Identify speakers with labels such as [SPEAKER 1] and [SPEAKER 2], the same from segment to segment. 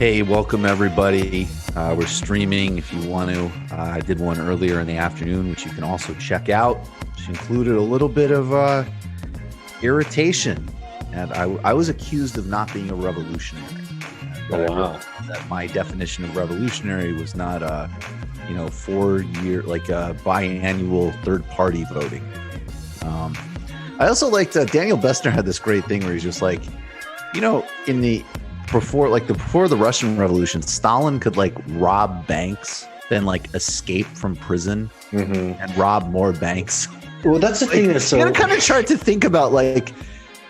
[SPEAKER 1] Hey, welcome everybody. We're streaming if you want to. I did one earlier in the afternoon, which you can also check out, which included a little bit of irritation. And I was accused of not being a revolutionary.
[SPEAKER 2] Oh, wow.
[SPEAKER 1] That my definition of revolutionary was not 4-year, like biannual third-party voting. I also liked Daniel Bessner had this great thing where he's just like, in the before the Russian Revolution, Stalin could like rob banks, then like escape from prison and rob more banks.
[SPEAKER 2] Well, that's the thing. That's so
[SPEAKER 1] you gotta kind of try to think about like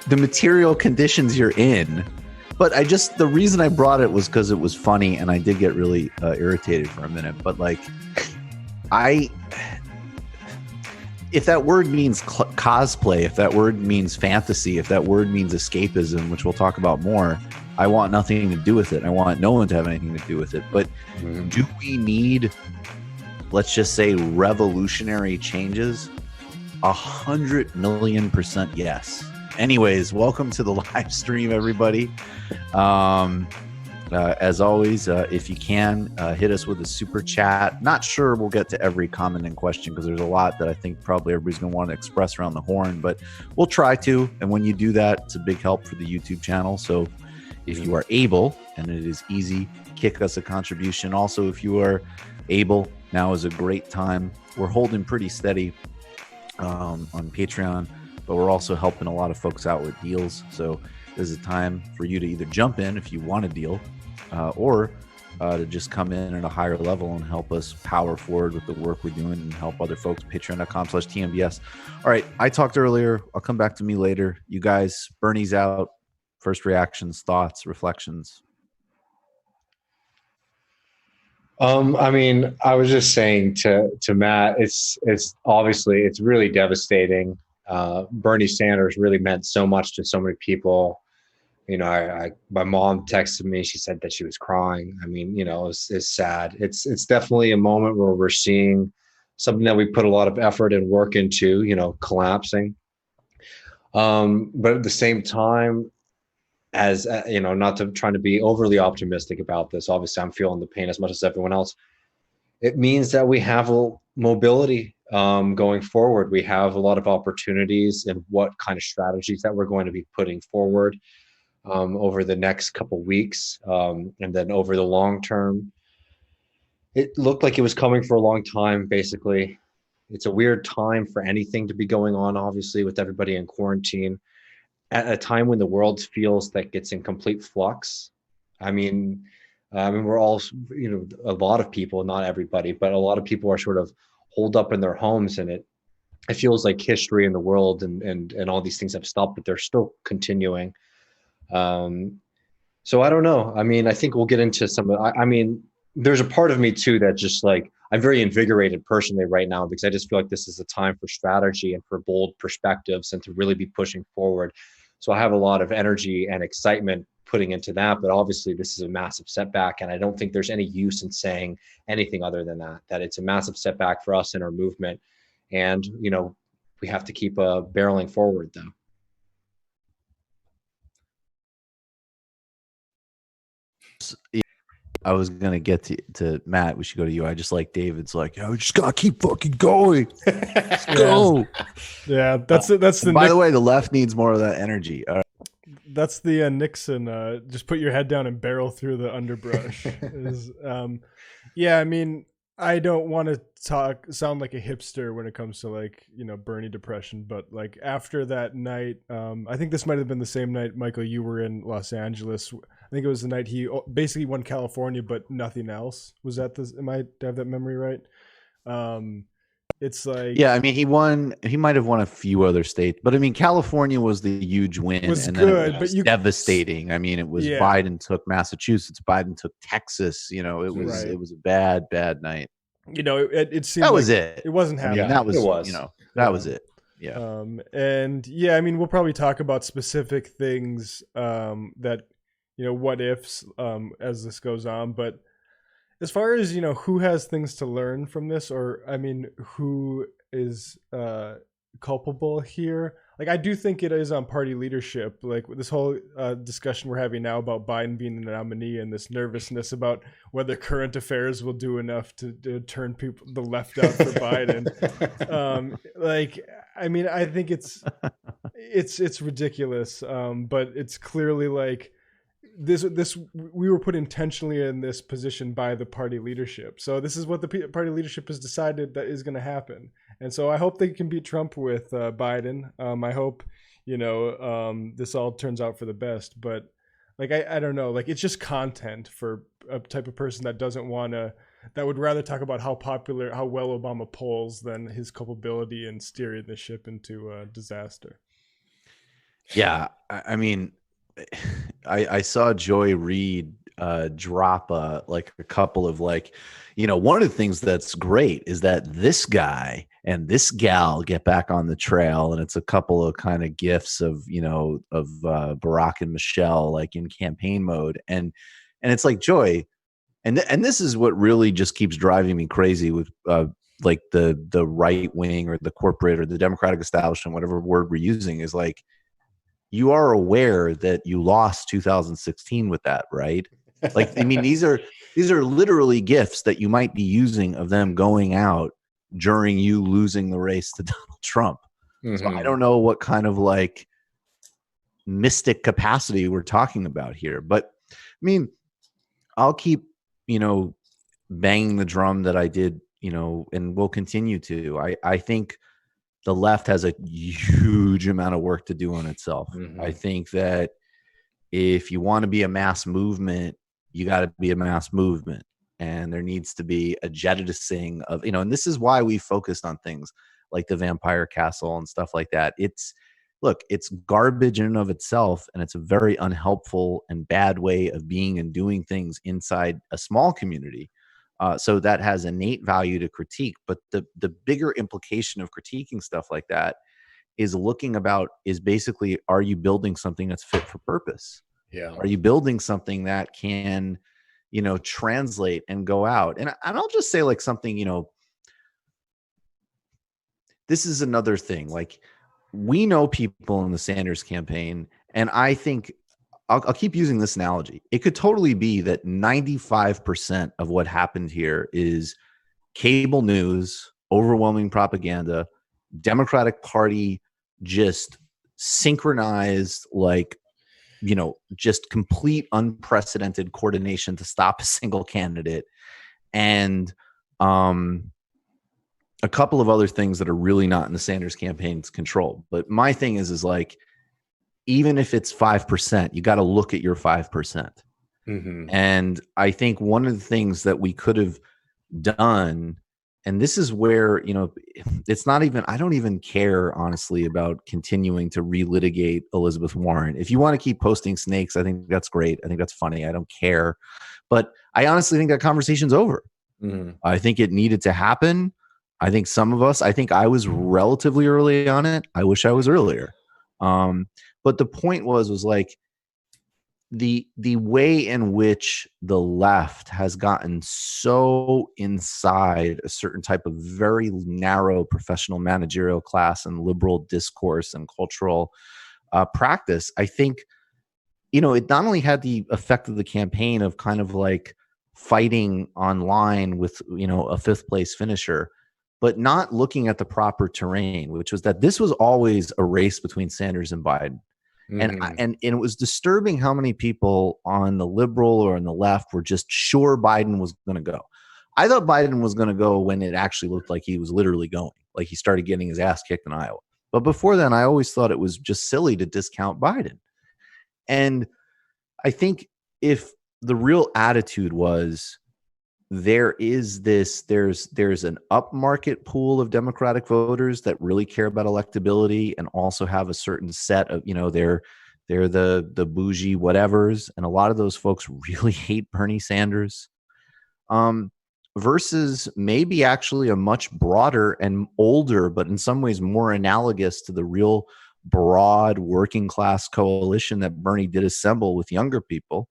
[SPEAKER 1] the material conditions you're in. But the reason I brought it was because it was funny, and I did get really irritated for a minute. But like, if that word means cosplay, if that word means fantasy, if that word means escapism, which we'll talk about more, I want nothing to do with it. I want no one to have anything to do with it. But do we need, let's just say, revolutionary changes? 100,000,000% yes. Anyways, welcome to the live stream, everybody. As always, if you can, hit us with a super chat. Not sure we'll get to every comment and question because there's a lot that I think probably everybody's going to want to express around the horn, but we'll try to. And when you do that, it's a big help for the YouTube channel. So if you are able, and it is easy, kick us a contribution. Also, if you are able, now is a great time. We're holding pretty steady on Patreon, but we're also helping a lot of folks out with deals. So this is a time for you to either jump in if you want a deal, or to just come in at a higher level and help us power forward with the work we're doing and help other folks. Patreon.com/TMBS. All right, I talked earlier. I'll come back to me later. You guys, Bernie's out. First reactions, thoughts, reflections.
[SPEAKER 2] I mean, I was just saying to Matt, it's obviously it's really devastating. Bernie Sanders really meant so much to so many people. My mom texted me. She said that she was crying. I mean, it's sad. It's definitely a moment where we're seeing something that we put a lot of effort and work into, collapsing. But at the same time, as not to trying to be overly optimistic about this. Obviously, I'm feeling the pain as much as everyone else. It means that we have a mobility going forward. We have a lot of opportunities and what kind of strategies that we're going to be putting forward over the next couple weeks, and then over the long term. It looked like it was coming for a long time, basically. It's a weird time for anything to be going on, obviously, with everybody in quarantine at a time when the world feels like it's in complete flux. I mean, we're all, a lot of people, not everybody, but a lot of people are sort of holed up in their homes, and it feels like history in the world and all these things have stopped, but they're still continuing. So I don't know. I mean, I think we'll get into some. I mean, there's a part of me too that just like I'm very invigorated personally right now because I just feel like this is a time for strategy and for bold perspectives and to really be pushing forward. So I have a lot of energy and excitement putting into that, but obviously this is a massive setback, and I don't think there's any use in saying anything other than that it's a massive setback for us in our movement, and we have to keep barreling forward though.
[SPEAKER 1] I was gonna get to Matt. We should go to you. I just like David's like, we just gotta keep fucking going. Let's go.
[SPEAKER 3] Yeah, that's it. That's the.
[SPEAKER 1] By the way, the left needs more of that energy. All right.
[SPEAKER 3] That's the Nixon. Just put your head down and barrel through the underbrush. Yeah, I mean, I don't want to sound like a hipster when it comes to like Bernie depression, but like after that night, I think this might have been the same night, Michael, you were in Los Angeles. I think it was the night he basically won California, but nothing else. Was that the? Am I to have that memory right? It's like,
[SPEAKER 1] yeah, I mean, he might have won a few other states, but I mean, California was the huge win, and
[SPEAKER 3] good,
[SPEAKER 1] then it was devastating. I mean, it was Biden took Massachusetts, Biden took Texas. It was a bad night.
[SPEAKER 3] It seemed
[SPEAKER 1] that was it.
[SPEAKER 3] It wasn't happening.
[SPEAKER 1] I mean, that was that was it. Yeah.
[SPEAKER 3] And yeah, I mean, we'll probably talk about specific things that what ifs as this goes on, but as far as who has things to learn from this, or I mean, who is culpable here. Like, I do think it is on party leadership. Like this whole discussion we're having now about Biden being the nominee and this nervousness about whether current affairs will do enough to turn people the left out for Biden. Like, I mean, I think it's ridiculous. But it's clearly like this we were put intentionally in this position by the party leadership. So this is what the party leadership has decided that is going to happen. And so I hope they can beat Trump with Biden. I hope, this all turns out for the best. But like, I don't know, like, it's just content for a type of person that doesn't want to, that would rather talk about how well Obama polls than his culpability in steering the ship into disaster.
[SPEAKER 1] Yeah. I mean, I saw Joy Reid drop a couple of one of the things that's great is that this guy and this gal get back on the trail, and it's a couple of kind of gifs of Barack and Michelle like in campaign mode, and it's like, Joy, and this is what really just keeps driving me crazy with like the right wing or the corporate or the Democratic establishment, whatever word we're using, is like, you are aware that you lost 2016 with that, right? Like, I mean, these are literally gifts that you might be using of them going out during you losing the race to Donald Trump. Mm-hmm. So I don't know what kind of like mystic capacity we're talking about here, but I mean, I'll keep, banging the drum that I did, and will continue to. I think the left has a huge amount of work to do on itself. Mm-hmm. I think that if you want to be a mass movement, you got to be a mass movement. And there needs to be a jettisoning of, and this is why we focused on things like the Vampire Castle and stuff like that. It's garbage in and of itself, and it's a very unhelpful and bad way of being and doing things inside a small community. So that has innate value to critique, but the bigger implication of critiquing stuff like that is basically, are you building something that's fit for purpose? Yeah. Are you building something that can, translate and go out? And I'll just say like something, this is another thing. Like, we know people in the Sanders campaign, and I think I'll keep using this analogy. It could totally be that 95% of what happened here is cable news, overwhelming propaganda, Democratic Party just synchronized, just complete unprecedented coordination to stop a single candidate, and a couple of other things that are really not in the Sanders campaign's control. But my thing is like, even if it's 5%, you got to look at your 5%. Mm-hmm. And I think one of the things that we could have done, and this is where, it's not even, I don't even care, honestly, about continuing to relitigate Elizabeth Warren. If you want to keep posting snakes, I think that's great. I think that's funny. I don't care. But I honestly think that conversation's over. Mm-hmm. I think it needed to happen. I think I was relatively early on it. I wish I was earlier. But the point was like the way in which the left has gotten so inside a certain type of very narrow professional managerial class and liberal discourse and cultural practice, I think, it not only had the effect of the campaign of kind of like fighting online with, a fifth place finisher, but not looking at the proper terrain, which was that this was always a race between Sanders and Biden. Mm-hmm. And it was disturbing how many people on the liberal or on the left were just sure Biden was going to go. I thought Biden was going to go when it actually looked like he was literally going, like he started getting his ass kicked in Iowa. But before then, I always thought it was just silly to discount Biden. And I think if the real attitude was, there's an upmarket pool of Democratic voters that really care about electability and also have a certain set of, they're the bougie whatevers, and a lot of those folks really hate Bernie Sanders, versus maybe actually a much broader and older, but in some ways more analogous to the real broad working class coalition that Bernie did assemble with younger people.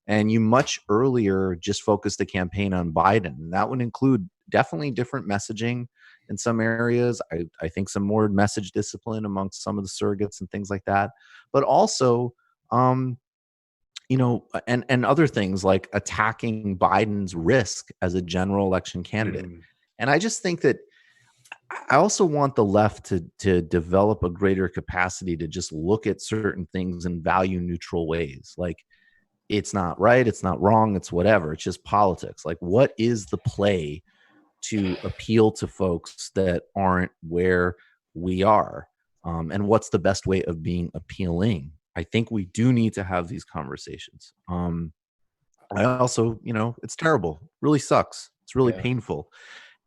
[SPEAKER 1] And you much earlier just focused the campaign on Biden. And that would include definitely different messaging. in some areas. I think some more message discipline amongst some of the surrogates and things like that. But also, and other things like attacking Biden's risk as a general election candidate. And I just think that I also want the left to develop a greater capacity to just look at certain things in value neutral ways. Like, it's not right, it's not wrong, it's whatever. It's just politics. Like, what is the play to appeal to folks that aren't where we are? And what's the best way of being appealing? I think we do need to have these conversations. I also, it's terrible. Really sucks. It's really painful.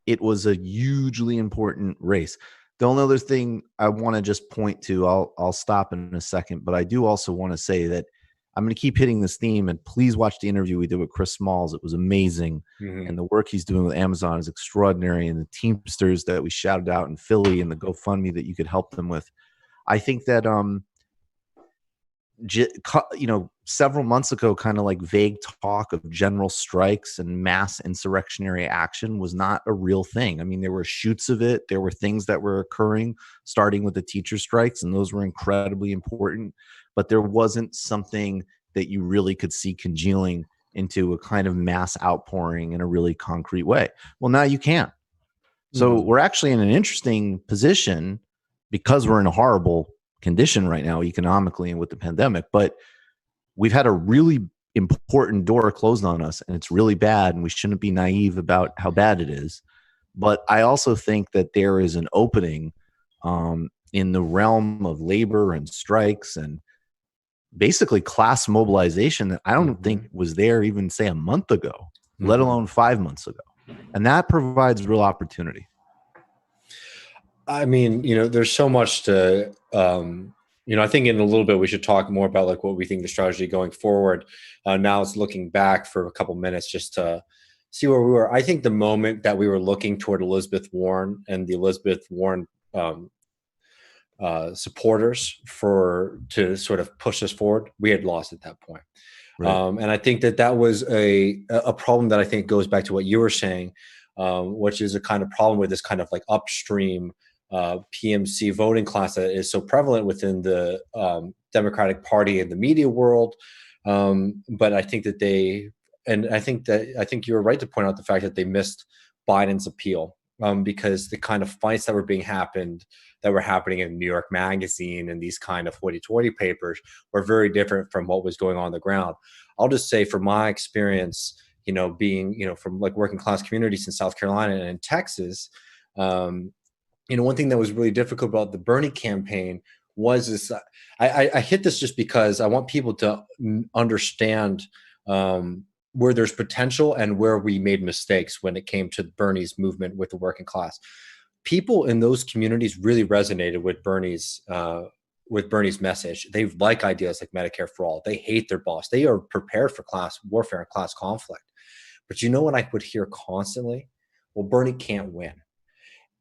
[SPEAKER 1] It was a hugely important race. The only other thing I want to just point to, I'll stop in a second, but I do also want to say that I'm going to keep hitting this theme, and please watch the interview we did with Chris Smalls. It was amazing. And the work he's doing with Amazon is extraordinary. And the Teamsters that we shouted out in Philly and the GoFundMe that you could help them with. I think that, several months ago, kind of like vague talk of general strikes and mass insurrectionary action was not a real thing. I mean, there were shoots of it. There were things that were occurring, starting with the teacher strikes, and those were incredibly important. But there wasn't something that you really could see congealing into a kind of mass outpouring in a really concrete way. Well, now you can. So we're actually in an interesting position because we're in a horrible condition right now economically and with the pandemic, but we've had a really important door closed on us, and it's really bad, and we shouldn't be naive about how bad it is. But I also think that there is an opening in the realm of labor and strikes and basically class mobilization that I don't think was there even, say, a month ago, let alone 5 months ago. And that provides real opportunity.
[SPEAKER 2] I mean, there's so much to, I think in a little bit we should talk more about like what we think the strategy going forward. Now it's looking back for a couple minutes just to see where we were. I think the moment that we were looking toward Elizabeth Warren and the Elizabeth Warren supporters to sort of push us forward, we had lost at that point. Right. And I think that was a problem that I think goes back to what you were saying, which is a kind of problem with this kind of like upstream PMC voting class that is so prevalent within the Democratic Party and the media world. But I think that I think you were right to point out the fact that they missed Biden's appeal, because the kind of fights that were happening in New York Magazine and these kind of hoity-toity papers were very different from what was going on the ground. I'll just say from my experience, being, from like working class communities in South Carolina and in Texas, one thing that was really difficult about the Bernie campaign was this. I hit this just because I want people to understand where there's potential and where we made mistakes when it came to Bernie's movement with the working class. People in those communities really resonated with Bernie's message. They like ideas like Medicare for all. They hate their boss. They are prepared for class warfare and class conflict. But you know what I would hear constantly? Well, Bernie can't win.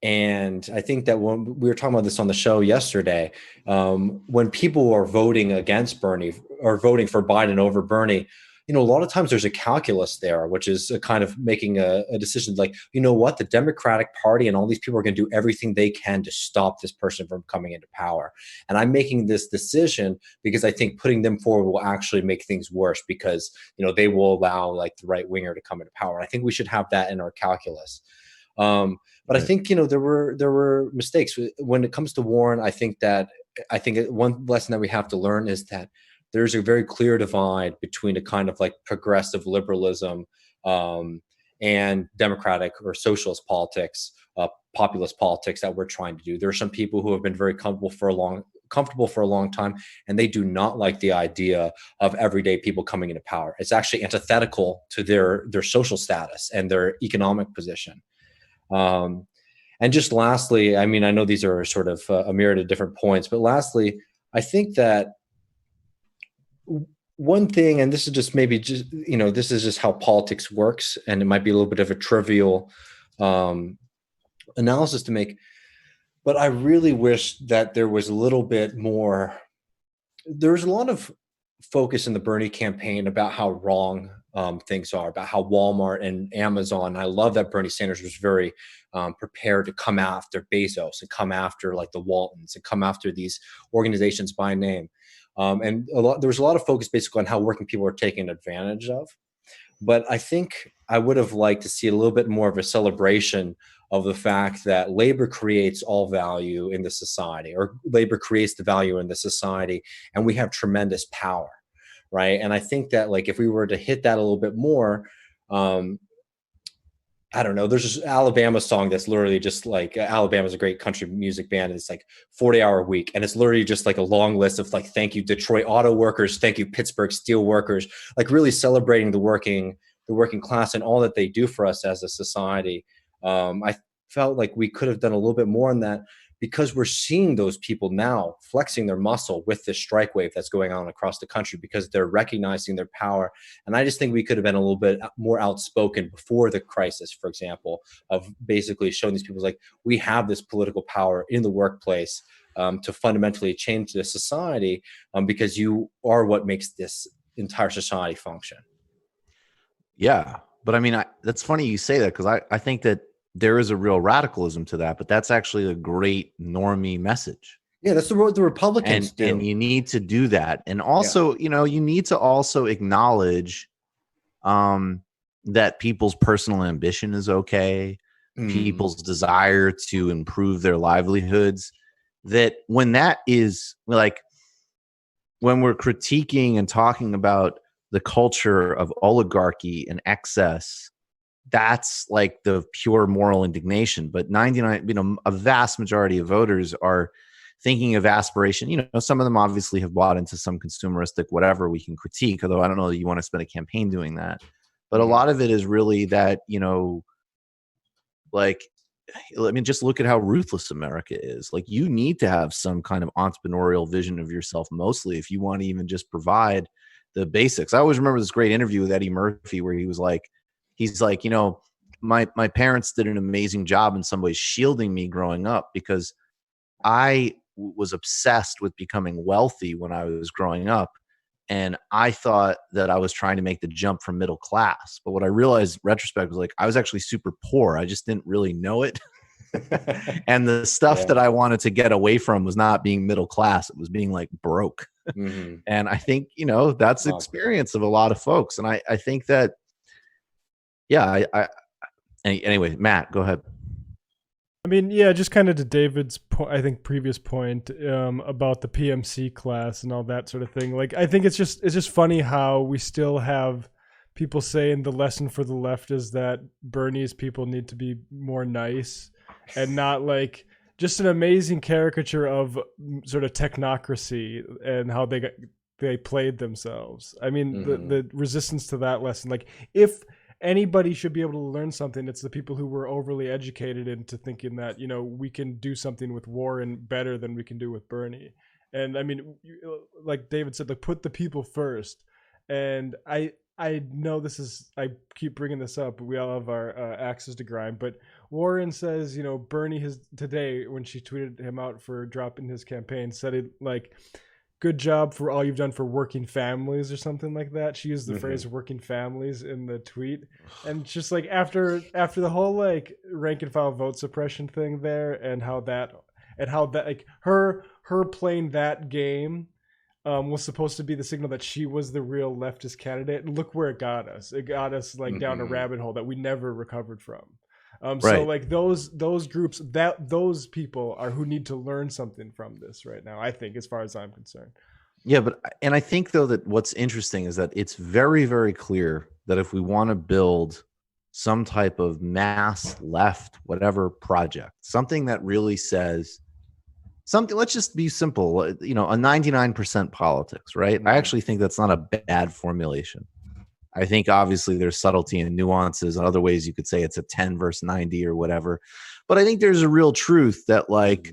[SPEAKER 2] And I think that when we were talking about this on the show yesterday, when people are voting against Bernie or voting for Biden over Bernie, a lot of times there's a calculus there, which is a kind of making a decision like, you know what, the Democratic Party and all these people are going to do everything they can to stop this person from coming into power. And I'm making this decision because I think putting them forward will actually make things worse because, they will allow like the right winger to come into power. I think we should have that in our calculus. But I think, there were mistakes when it comes to Warren. I think one lesson that we have to learn is that there's a very clear divide between a kind of like progressive liberalism and democratic or socialist politics, populist politics that we're trying to do. There are some people who have been very comfortable for a long time, and they do not like the idea of everyday people coming into power. It's actually antithetical to their social status and their economic position. And just lastly, I mean, I know these are sort of a myriad of different points, but lastly, I think that one thing, and this is just this is just how politics works, and it might be a little bit of a trivial analysis to make, but I really wish that there was a little bit more. There's a lot of focus in the Bernie campaign about how wrong things are, about how Walmart and Amazon. I love that Bernie Sanders was very prepared to come after Bezos and come after like the Waltons and come after these organizations by name. And there was a lot of focus basically on how working people are taken advantage of. But I think I would have liked to see a little bit more of a celebration of the fact that labor creates all value in the society, or labor creates the value in the society, and we have tremendous power, right? And I think that like if we were to hit that a little bit more, I don't know. There's this Alabama song that's literally just like Alabama's a great country music band. And it's like 40-hour week. And it's literally just like a long list of like, thank you, Detroit auto workers. Thank you, Pittsburgh steel workers, like really celebrating the working class and all that they do for us as a society. I felt like we could have done a little bit more on that, because we're seeing those people now flexing their muscle with this strike wave that's going on across the country, because they're recognizing their power. And I just think we could have been a little bit more outspoken before the crisis, for example, of basically showing these people like, we have this political power in the workplace to fundamentally change the society, because you are what makes this entire society function.
[SPEAKER 1] Yeah. But I mean, that's funny you say that, because I think that there is a real radicalism to that, but that's actually a great normie message.
[SPEAKER 2] Yeah, that's what the Republicans do.
[SPEAKER 1] And you need to do that. And also, you know, you need to also acknowledge that people's personal ambition is okay, people's desire to improve their livelihoods, that when that is like, when we're critiquing and talking about the culture of oligarchy and excess, that's like the pure moral indignation. But 99, you know, a vast majority of voters are thinking of aspiration. You know, some of them obviously have bought into some consumeristic whatever we can critique, although I don't know that you want to spend a campaign doing that. But a lot of it is really that, you know, like, I mean, just look at how ruthless America is. Like, you need to have some kind of entrepreneurial vision of yourself, mostly, if you want to even just provide the basics. I always remember this great interview with Eddie Murphy where he was like, he's like, you know, my parents did an amazing job in some ways shielding me growing up, because I was obsessed with becoming wealthy when I was growing up. And I thought that I was trying to make the jump from middle class. But what I realized in retrospect was like, I was actually super poor. I just didn't really know it. And the stuff that I wanted to get away from was not being middle class. It was being like broke. And I think, you know, that's the experience of a lot of folks. And I think that, yeah, anyway, Matt, go ahead.
[SPEAKER 3] I mean, yeah, just kind of to David's I think previous point about the PMC class and all that sort of thing. Like, I think it's just funny how we still have people saying the lesson for the left is that Bernie's people need to be more nice, and not like just an amazing caricature of sort of technocracy and how they played themselves. I mean, the resistance to that lesson, like, if anybody should be able to learn something, it's the people who were overly educated into thinking that, you know, we can do something with Warren better than we can do with Bernie. And I mean, like David said, like, put the people first. And I know this is, I keep bringing this up, but we all have our axes to grind. But Warren says, you know, Bernie has today, when she tweeted him out for dropping his campaign, said it like, good job for all you've done for working families, or something like that. She used the phrase working families in the tweet. And just like after the whole like rank and file vote suppression thing there, and how that like her playing that game was supposed to be the signal that she was the real leftist candidate. And look where it got us. It got us like down a rabbit hole that we never recovered from. So like those groups, those people are who need to learn something from this right now, I think, as far as I'm concerned.
[SPEAKER 1] Yeah, and I think though that what's interesting is that it's very, very clear that if we want to build some type of mass left, whatever project, something that really says something, let's just be simple, you know, a 99% politics, right? I actually think that's not a bad formulation. I think obviously there's subtlety and nuances and other ways you could say it's a 10 versus 90 or whatever. But I think there's a real truth that like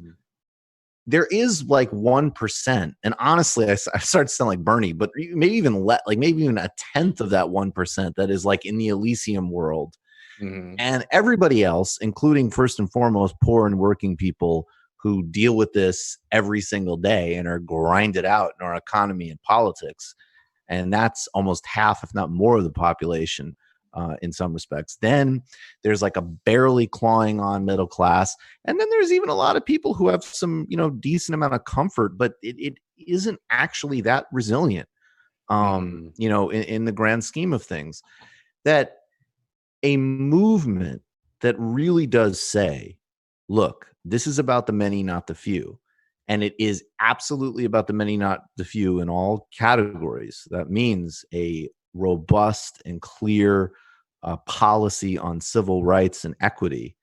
[SPEAKER 1] there is like 1%. And honestly, I started to sound like Bernie, but maybe even maybe even a tenth of that 1% that is like in the Elysium world. And everybody else, including first and foremost poor and working people who deal with this every single day and are grinded out in our economy and politics. and that's almost half, if not more, of the population in some respects. Then there's like a barely clawing on middle class, and then there's even a lot of people who have some, decent amount of comfort, but it isn't actually that resilient, in the grand scheme of things. That a movement that really does say, look, this is about the many, not the few. And it is absolutely about the many, not the few in all categories. That means a robust and clear policy on civil rights and equity.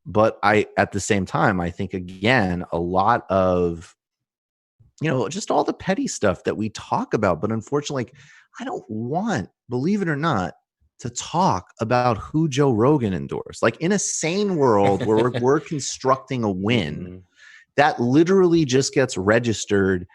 [SPEAKER 1] But at the same time, I think, again, a lot of, just all the petty stuff that we talk about. But unfortunately, I don't want, believe it or not, to talk about who Joe Rogan endorsed. Like, in a sane world where we're constructing a win, that literally just gets registered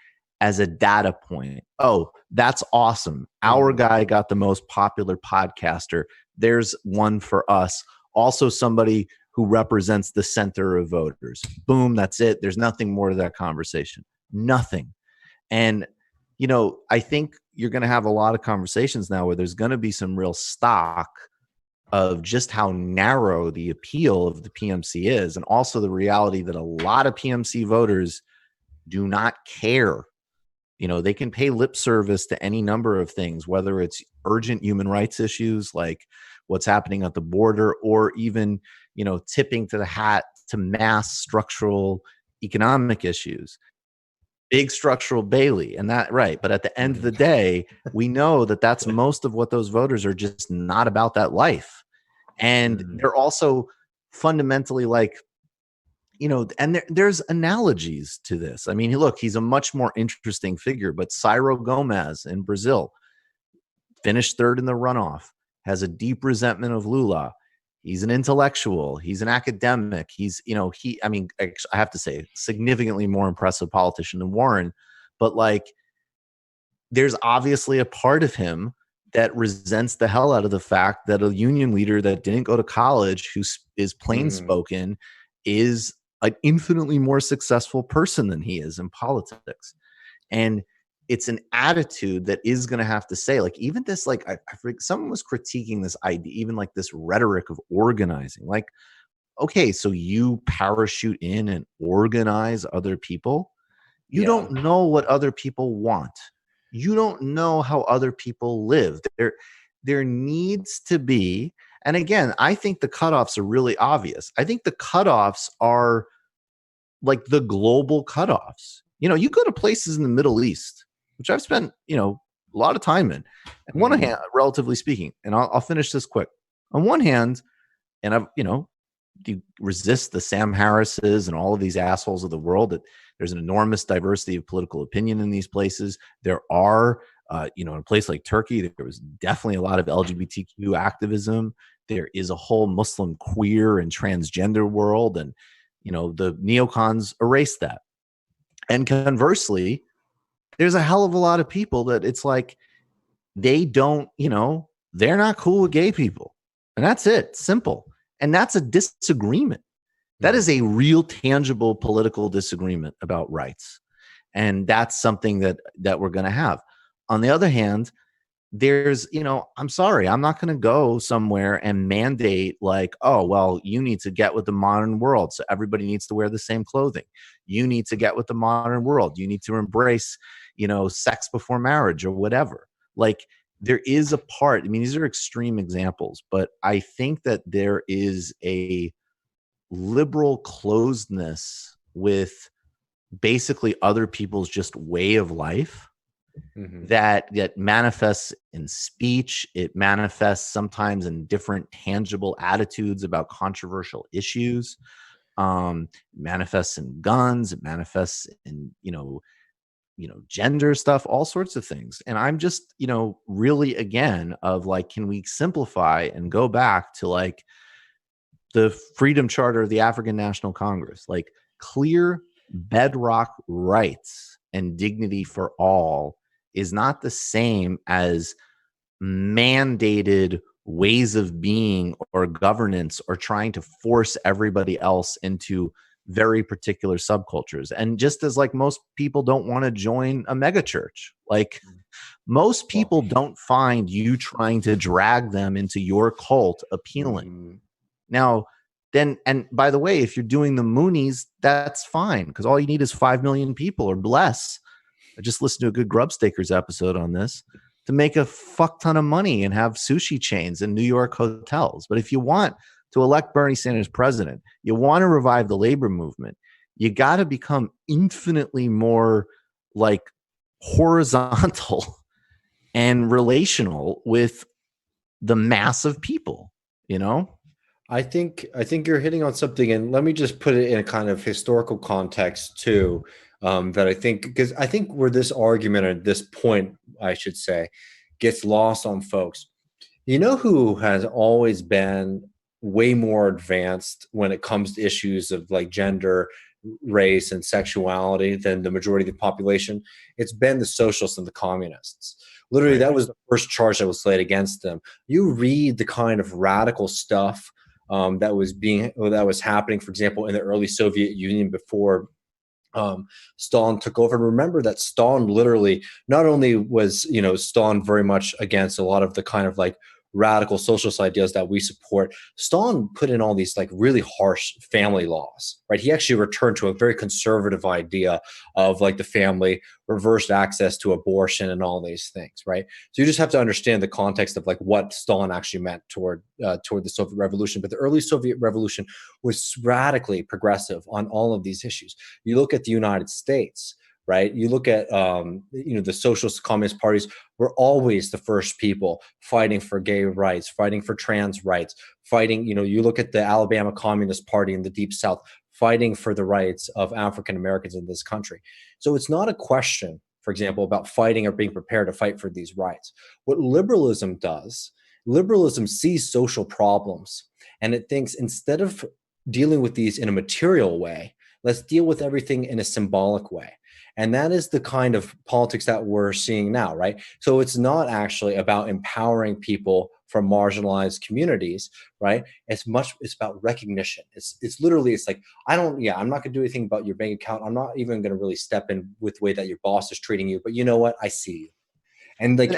[SPEAKER 1] as a data point. Oh, that's awesome. Our guy got the most popular podcaster. There's one for us. Also somebody who represents the center of voters. Boom, that's it. There's nothing more to that conversation. Nothing. And, I think you're going to have a lot of conversations now where there's going to be some real stock of just how narrow the appeal of the PMC is, and also the reality that a lot of PMC voters do not care. They can pay lip service to any number of things, whether it's urgent human rights issues like what's happening at the border, or even, tipping to the hat to mass structural economic issues. Big structural Bailey, and that, right. But at the end of the day, we know that that's most of what those voters are just not about that life. And they're also fundamentally like, and there's analogies to this. I mean, look, he's a much more interesting figure, but Ciro Gomes in Brazil finished third in the runoff, has a deep resentment of Lula. He's an intellectual. He's an academic. He's, I have to say, significantly more impressive politician than Warren. But like, there's obviously a part of him that resents the hell out of the fact that a union leader that didn't go to college, who is plain spoken, is an infinitely more successful person than he is in politics. And it's an attitude that is going to have to say, like, even this, like, I forget, someone was critiquing this idea, even like this rhetoric of organizing. Like, okay, so you parachute in and organize other people. You don't know what other people want. You don't know how other people live. There needs to be, and again, I think the cutoffs are really obvious. I think the cutoffs are like the global cutoffs. You go to places in the Middle East, which I've spent, a lot of time in. On one hand, relatively speaking, and I'll finish this quick. On one hand, and I've, you resist the Sam Harrises and all of these assholes of the world, that there's an enormous diversity of political opinion in these places. There are, in a place like Turkey, there was definitely a lot of LGBTQ activism. There is a whole Muslim queer and transgender world, and the neocons erased that. And conversely, there's a hell of a lot of people that it's like they don't, they're not cool with gay people, and that's it. Simple. And that's a disagreement. That is a real, tangible political disagreement about rights. And that's something that we're going to have. On the other hand, there's, I'm sorry, I'm not going to go somewhere and mandate like, oh, well, you need to get with the modern world, so everybody needs to wear the same clothing. You need to get with the modern world. You need to embrace, sex before marriage or whatever. Like, there is a part, I mean, these are extreme examples, but I think that there is a liberal closedness with basically other people's just way of life that manifests in speech. It manifests sometimes in different tangible attitudes about controversial issues. It manifests in guns. It manifests in, gender stuff, all sorts of things. And I'm just, really, again, of like, can we simplify and go back to like the Freedom Charter of the African National Congress, like clear bedrock rights and dignity for all is not the same as mandated ways of being or governance or trying to force everybody else into very particular subcultures. And just as like most people don't want to join a mega church, like most people don't find you trying to drag them into your cult appealing. Now, then, and by the way, if you're doing the Moonies, that's fine, because all you need is 5 million people or less. I just listened to a good Grubstakers episode on this, to make a fuck ton of money and have sushi chains in New York hotels. But if you want to elect Bernie Sanders president, you want to revive the labor movement, you got to become infinitely more like horizontal and relational with the mass of people, you know?
[SPEAKER 2] I think you're hitting on something, and let me just put it in a kind of historical context too. That I think, because I think where this argument at this point, I should say, gets lost on folks. You know who has always been way more advanced when it comes to issues of like gender, race, and sexuality than the majority of the population? It's been the socialists and the communists. Literally, that was the first charge that was laid against them. You read the kind of radical stuff that was happening, for example, in the early Soviet Union before Stalin took over. And remember that Stalin literally, not only was, Stalin very much against a lot of the kind of like radical socialist ideas that we support, Stalin put in all these like really harsh family laws, right? He actually returned to a very conservative idea of like the family, reversed access to abortion and all these things, right? So you just have to understand the context of like what Stalin actually meant toward the Soviet Revolution. But the early Soviet Revolution was radically progressive on all of these issues. You look at the United States, right? You look at, the socialist communist parties were always the first people fighting for gay rights, fighting for trans rights, fighting, you look at the Alabama Communist Party in the Deep South, fighting for the rights of African Americans in this country. So it's not a question, for example, about fighting or being prepared to fight for these rights. What liberalism does, liberalism sees social problems, and it thinks, instead of dealing with these in a material way, let's deal with everything in a symbolic way. And that is the kind of politics that we're seeing now, right? So it's not actually about empowering people from marginalized communities, right? It's about recognition. It's literally, it's like, I'm not gonna do anything about your bank account. I'm not even gonna really step in with the way that your boss is treating you, but you know what? I see you. And like,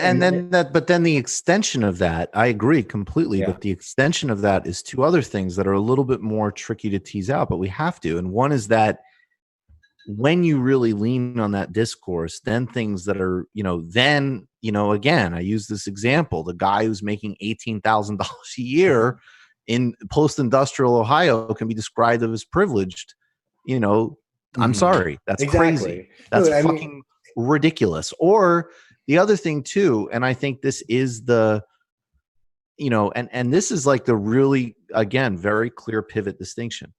[SPEAKER 1] but then the extension of that, I agree completely. Yeah. But the extension of that is two other things that are a little bit more tricky to tease out, but we have to. And one is that when you really lean on that discourse, then things that are, again, I use this example, the guy who's making $18,000 a year in post-industrial Ohio can be described as privileged. I'm sorry. That's crazy. That's fucking ridiculous. Or the other thing too, and I think this is the, and this is like the really, again, very clear pivot distinction.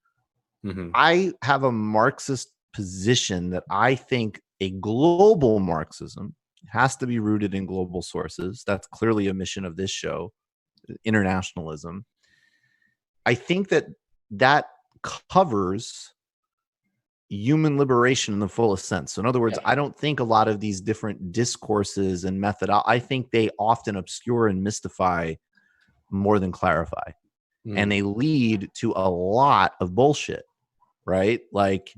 [SPEAKER 1] I have a Marxist position that I think a global Marxism has to be rooted in global sources. That's clearly a mission of this show, internationalism. I think that covers human liberation in the fullest sense. So in other words, I don't think a lot of these different discourses and method, I think they often obscure and mystify more than clarify. And they lead to a lot of bullshit. Right? Like,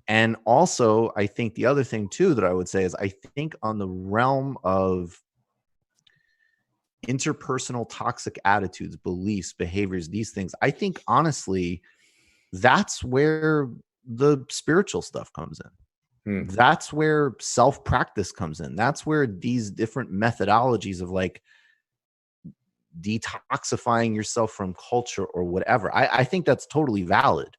[SPEAKER 1] and also I think the other thing too that I would say is I think on the realm of interpersonal toxic attitudes, beliefs, behaviors, these things, I think honestly, that's where the spiritual stuff comes in. That's where self-practice comes in. That's where these different methodologies of like detoxifying yourself from culture or whatever. I think that's totally valid.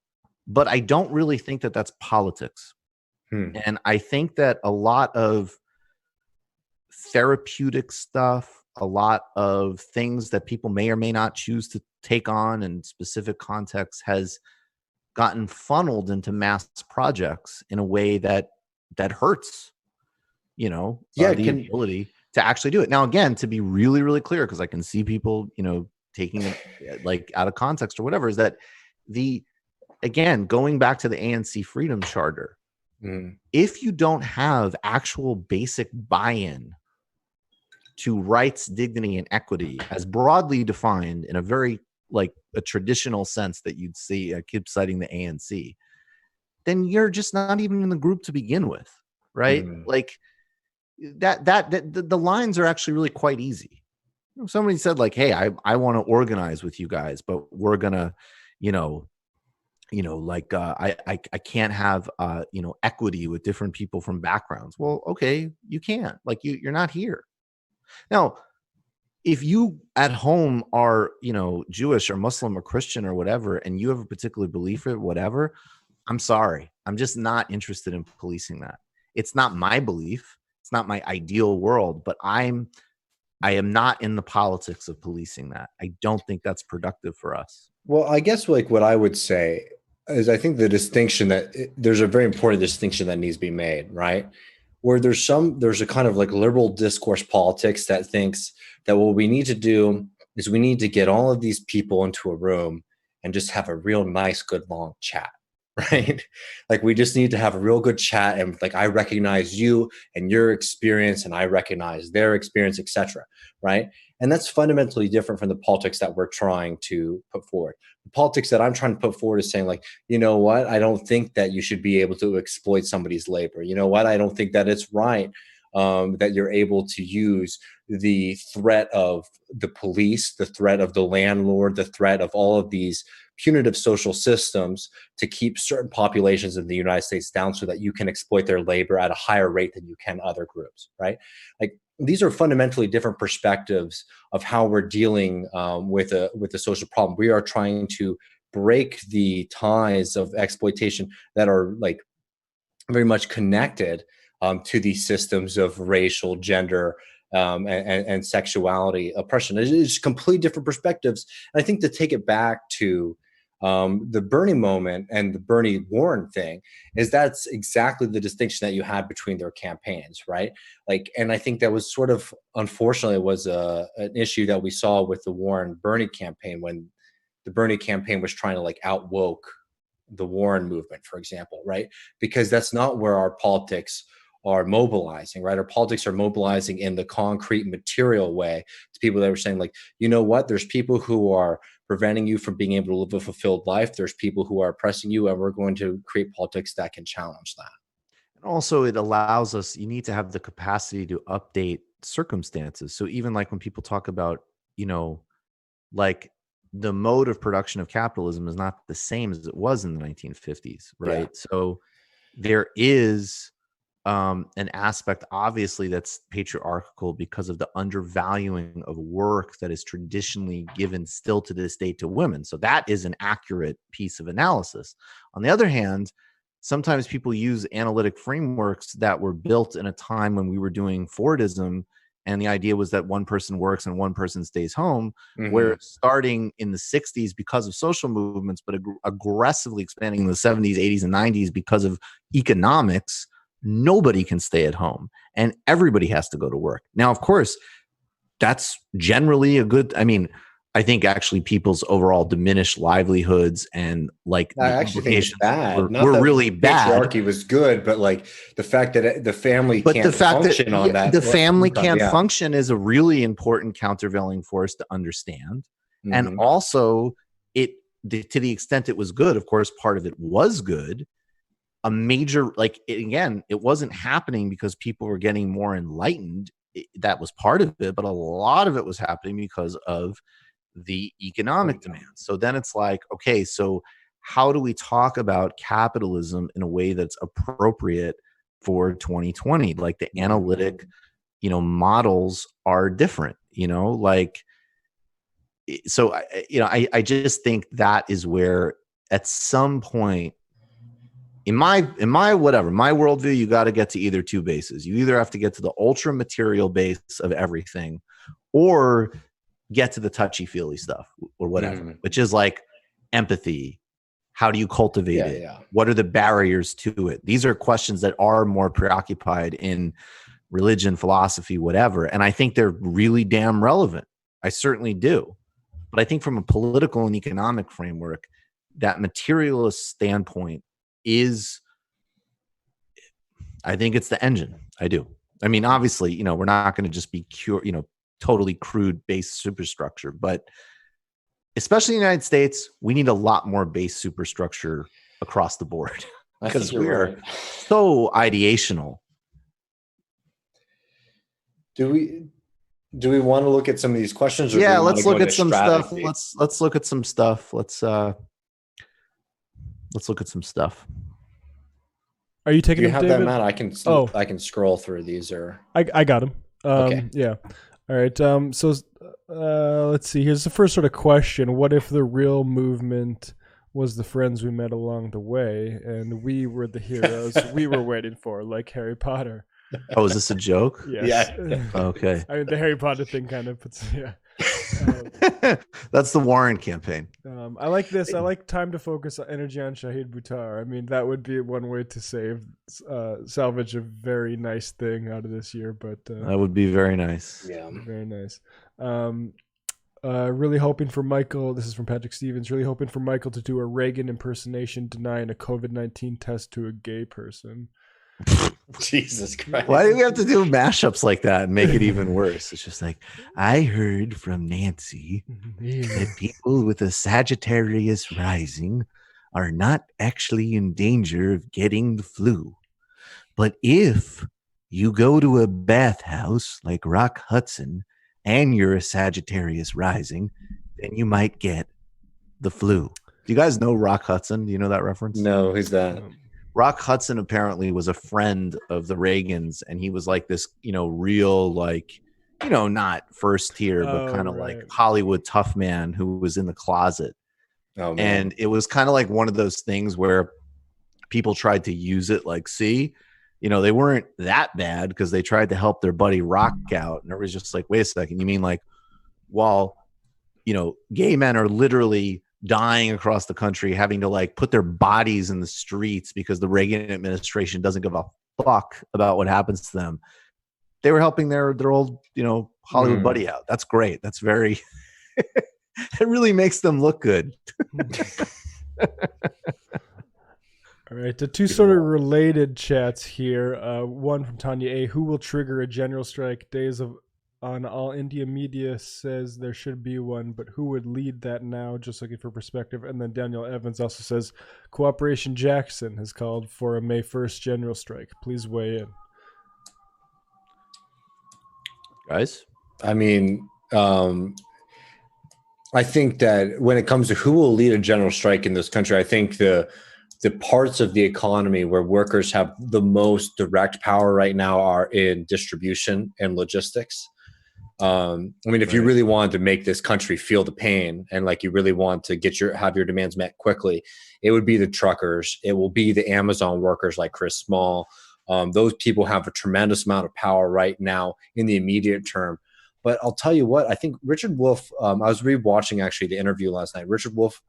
[SPEAKER 1] But I don't really think that that's politics. And I think that a lot of therapeutic stuff, a lot of things that people may or may not choose to take on in specific contexts has gotten funneled into mass projects in a way that hurts, the ability to actually do it. Now, again, to be really, really clear, because I can see people, taking it like out of context or whatever, is that again, going back to the ANC Freedom Charter, if you don't have actual basic buy-in to rights, dignity, and equity as broadly defined in a very like a traditional sense that you'd see, I keep citing the ANC, then you're just not even in the group to begin with, right? Like the lines are actually really quite easy. Somebody said like, hey, I want to organize with you guys, but we're gonna, like I can't have equity with different people from backgrounds. Well, okay, you can't. Like you're not here. Now, if you at home are, Jewish or Muslim or Christian or whatever, and you have a particular belief or whatever, I'm sorry. I'm just not interested in policing that. It's not my belief. It's not my ideal world, but I am not in the politics of policing that. I don't think that's productive for us.
[SPEAKER 2] Well, I guess like what I would say is I think the distinction there's a very important distinction that needs to be made, right? Where there's a kind of like liberal discourse politics that thinks that what we need to do is we need to get all of these people into a room and just have a real nice, good, long chat, right? Like we just need to have a real good chat, and like I recognize you and your experience and I recognize their experience, etc., right? And that's fundamentally different from the politics that we're trying to put forward. The politics that I'm trying to put forward is saying like, you know what, I don't think that you should be able to exploit somebody's labor. You know what, I don't think that it's right that you're able to use the threat of the police, the threat of the landlord, the threat of all of these punitive social systems to keep certain populations in the United States down so that you can exploit their labor at a higher rate than you can other groups, right? Like these are fundamentally different perspectives of how we're dealing with a social problem. We are trying to break the ties of exploitation that are like very much connected to these systems of racial, gender, and sexuality oppression. It's completely different perspectives. And I think to take it back to the Bernie moment and the Bernie Warren thing is that's exactly the distinction that you had between their campaigns, right? Like, and I think that was sort of, unfortunately, was an issue that we saw with the Warren Bernie campaign when the Bernie campaign was trying to like out woke the Warren movement, for example, right? Because that's not where our politics are mobilizing, right? Our politics are mobilizing in the concrete material way to people that are saying like, you know what, there's people who are preventing you from being able to live a fulfilled life. There's people who are oppressing you, and we're going to create politics that can challenge that.
[SPEAKER 1] And also it allows us, you need to have the capacity to update circumstances. So even like when people talk about, like the mode of production of capitalism is not the same as it was in the 1950s, right? Yeah. So there is an aspect, obviously, that's patriarchal because of the undervaluing of work that is traditionally given still to this day to women. So that is an accurate piece of analysis. On the other hand, sometimes people use analytic frameworks that were built in a time when we were doing Fordism, and the idea was that one person works and one person stays home, where starting in the 60s because of social movements, but aggressively expanding in the 70s, 80s, and 90s because of economics, nobody can stay at home and everybody has to go to work. Now, of course, that's generally a good, I think actually people's overall diminished livelihoods and like
[SPEAKER 2] I actually think it's bad.
[SPEAKER 1] Were really bad.
[SPEAKER 2] Patriarchy was good, but like the fact that the family can't function on that.
[SPEAKER 1] The family can't function is a really important countervailing force to understand. And also to the extent it was good, of course, part of it was good. A major, it wasn't happening because people were getting more enlightened. That was part of it, but a lot of it was happening because of the economic demand. So then it's like, okay, so how do we talk about capitalism in a way that's appropriate for 2020? Like the analytic, models are different, so I just think that is where at some point in my worldview, you got to get to either two bases. You either have to get to the ultra material base of everything, or get to the touchy-feely stuff or whatever, which is like empathy. How do you cultivate it? Yeah. What are the barriers to it? These are questions that are more preoccupied in religion, philosophy, whatever. And I think they're really damn relevant. I certainly do. But I think from a political and economic framework, that materialist standpoint is, I think it's the engine. I do. Obviously, we're not going to just be totally crude base superstructure, but especially in the United States, we need a lot more base superstructure across the board.
[SPEAKER 2] I
[SPEAKER 1] because
[SPEAKER 2] think you're
[SPEAKER 1] we're
[SPEAKER 2] right.
[SPEAKER 1] so ideational.
[SPEAKER 2] Do we want to look at some of these questions, or do
[SPEAKER 1] Yeah,
[SPEAKER 2] we want to
[SPEAKER 1] let's
[SPEAKER 2] go
[SPEAKER 1] look
[SPEAKER 2] into
[SPEAKER 1] at some stuff.
[SPEAKER 2] strategy?
[SPEAKER 1] Let's look at some stuff. Let's look at some stuff.
[SPEAKER 3] Are you
[SPEAKER 2] Do
[SPEAKER 3] taking
[SPEAKER 2] you
[SPEAKER 3] them,
[SPEAKER 2] have that,
[SPEAKER 3] David?
[SPEAKER 2] Matt?
[SPEAKER 3] Oh,
[SPEAKER 2] I can scroll through these, or
[SPEAKER 3] I got him.
[SPEAKER 2] Okay.
[SPEAKER 3] Yeah. All right. So let's see. Here's the first sort of question: what if the real movement was the friends we met along the way, and we were the heroes we were waiting for, like Harry Potter?
[SPEAKER 1] Oh, is this a joke?
[SPEAKER 3] Yes.
[SPEAKER 2] Yeah.
[SPEAKER 1] Okay.
[SPEAKER 3] I mean, the Harry Potter thing kind of puts, yeah.
[SPEAKER 1] That's the Warren campaign.
[SPEAKER 3] I like this. I like time to focus energy on Shahid Buttar. I mean, that would be one way to salvage a very nice thing out of this year. But
[SPEAKER 1] That would be very nice.
[SPEAKER 2] Yeah.
[SPEAKER 3] very nice. Really hoping for Michael. This is from Patrick Stevens. Really hoping for Michael to do a Reagan impersonation denying a COVID-19 test to a gay person.
[SPEAKER 2] Jesus Christ.
[SPEAKER 1] Why do we have to do mashups like that and make it even worse? It's just like, I heard from Nancy that people with a Sagittarius rising are not actually in danger of getting the flu. But if you go to a bathhouse like Rock Hudson and you're a Sagittarius rising, then you might get the flu. Do you guys know Rock Hudson? Do you know that reference?
[SPEAKER 2] No, who's that?
[SPEAKER 1] Rock Hudson apparently was a friend of the Reagans, and he was like this, real, like, not first tier, but kind of like Hollywood tough man who was in the closet.
[SPEAKER 2] Oh, man.
[SPEAKER 1] And it was kind of like one of those things where people tried to use it like, see, they weren't that bad because they tried to help their buddy Rock out. And it was just like, wait a second, you mean like, while, gay men are literally dying across the country, having to like put their bodies in the streets because the Reagan administration doesn't give a fuck about what happens to them. They were helping their old, Hollywood buddy out. That's great. That's very, it really makes them look good.
[SPEAKER 3] All right, the two sort of related chats here. One from Tanya A. Who will trigger a general strike? Days on All India Media says there should be one, but who would lead that now? Just looking for perspective. And then Daniel Evans also says Cooperation Jackson has called for a May 1st general strike. Please weigh in.
[SPEAKER 1] Guys?
[SPEAKER 2] I mean, I think that when it comes to who will lead a general strike in this country, I think the parts of the economy where workers have the most direct power right now are in distribution and logistics. I mean, if you really wanted to make this country feel the pain and like you really want to have your demands met quickly, it would be the truckers. It will be the Amazon workers like Chris Small. Those people have a tremendous amount of power right now in the immediate term. But I'll tell you what, I think Richard Wolff, I was rewatching actually the interview last night. Richard Wolff,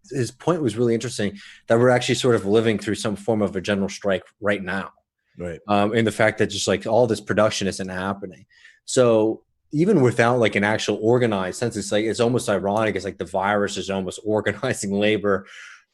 [SPEAKER 2] his point was really interesting that we're actually sort of living through some form of a general strike right now.
[SPEAKER 1] Right.
[SPEAKER 2] And the fact that just like all this production isn't happening. So even without like an actual organized sense, it's almost ironic. It's like the virus is almost organizing labor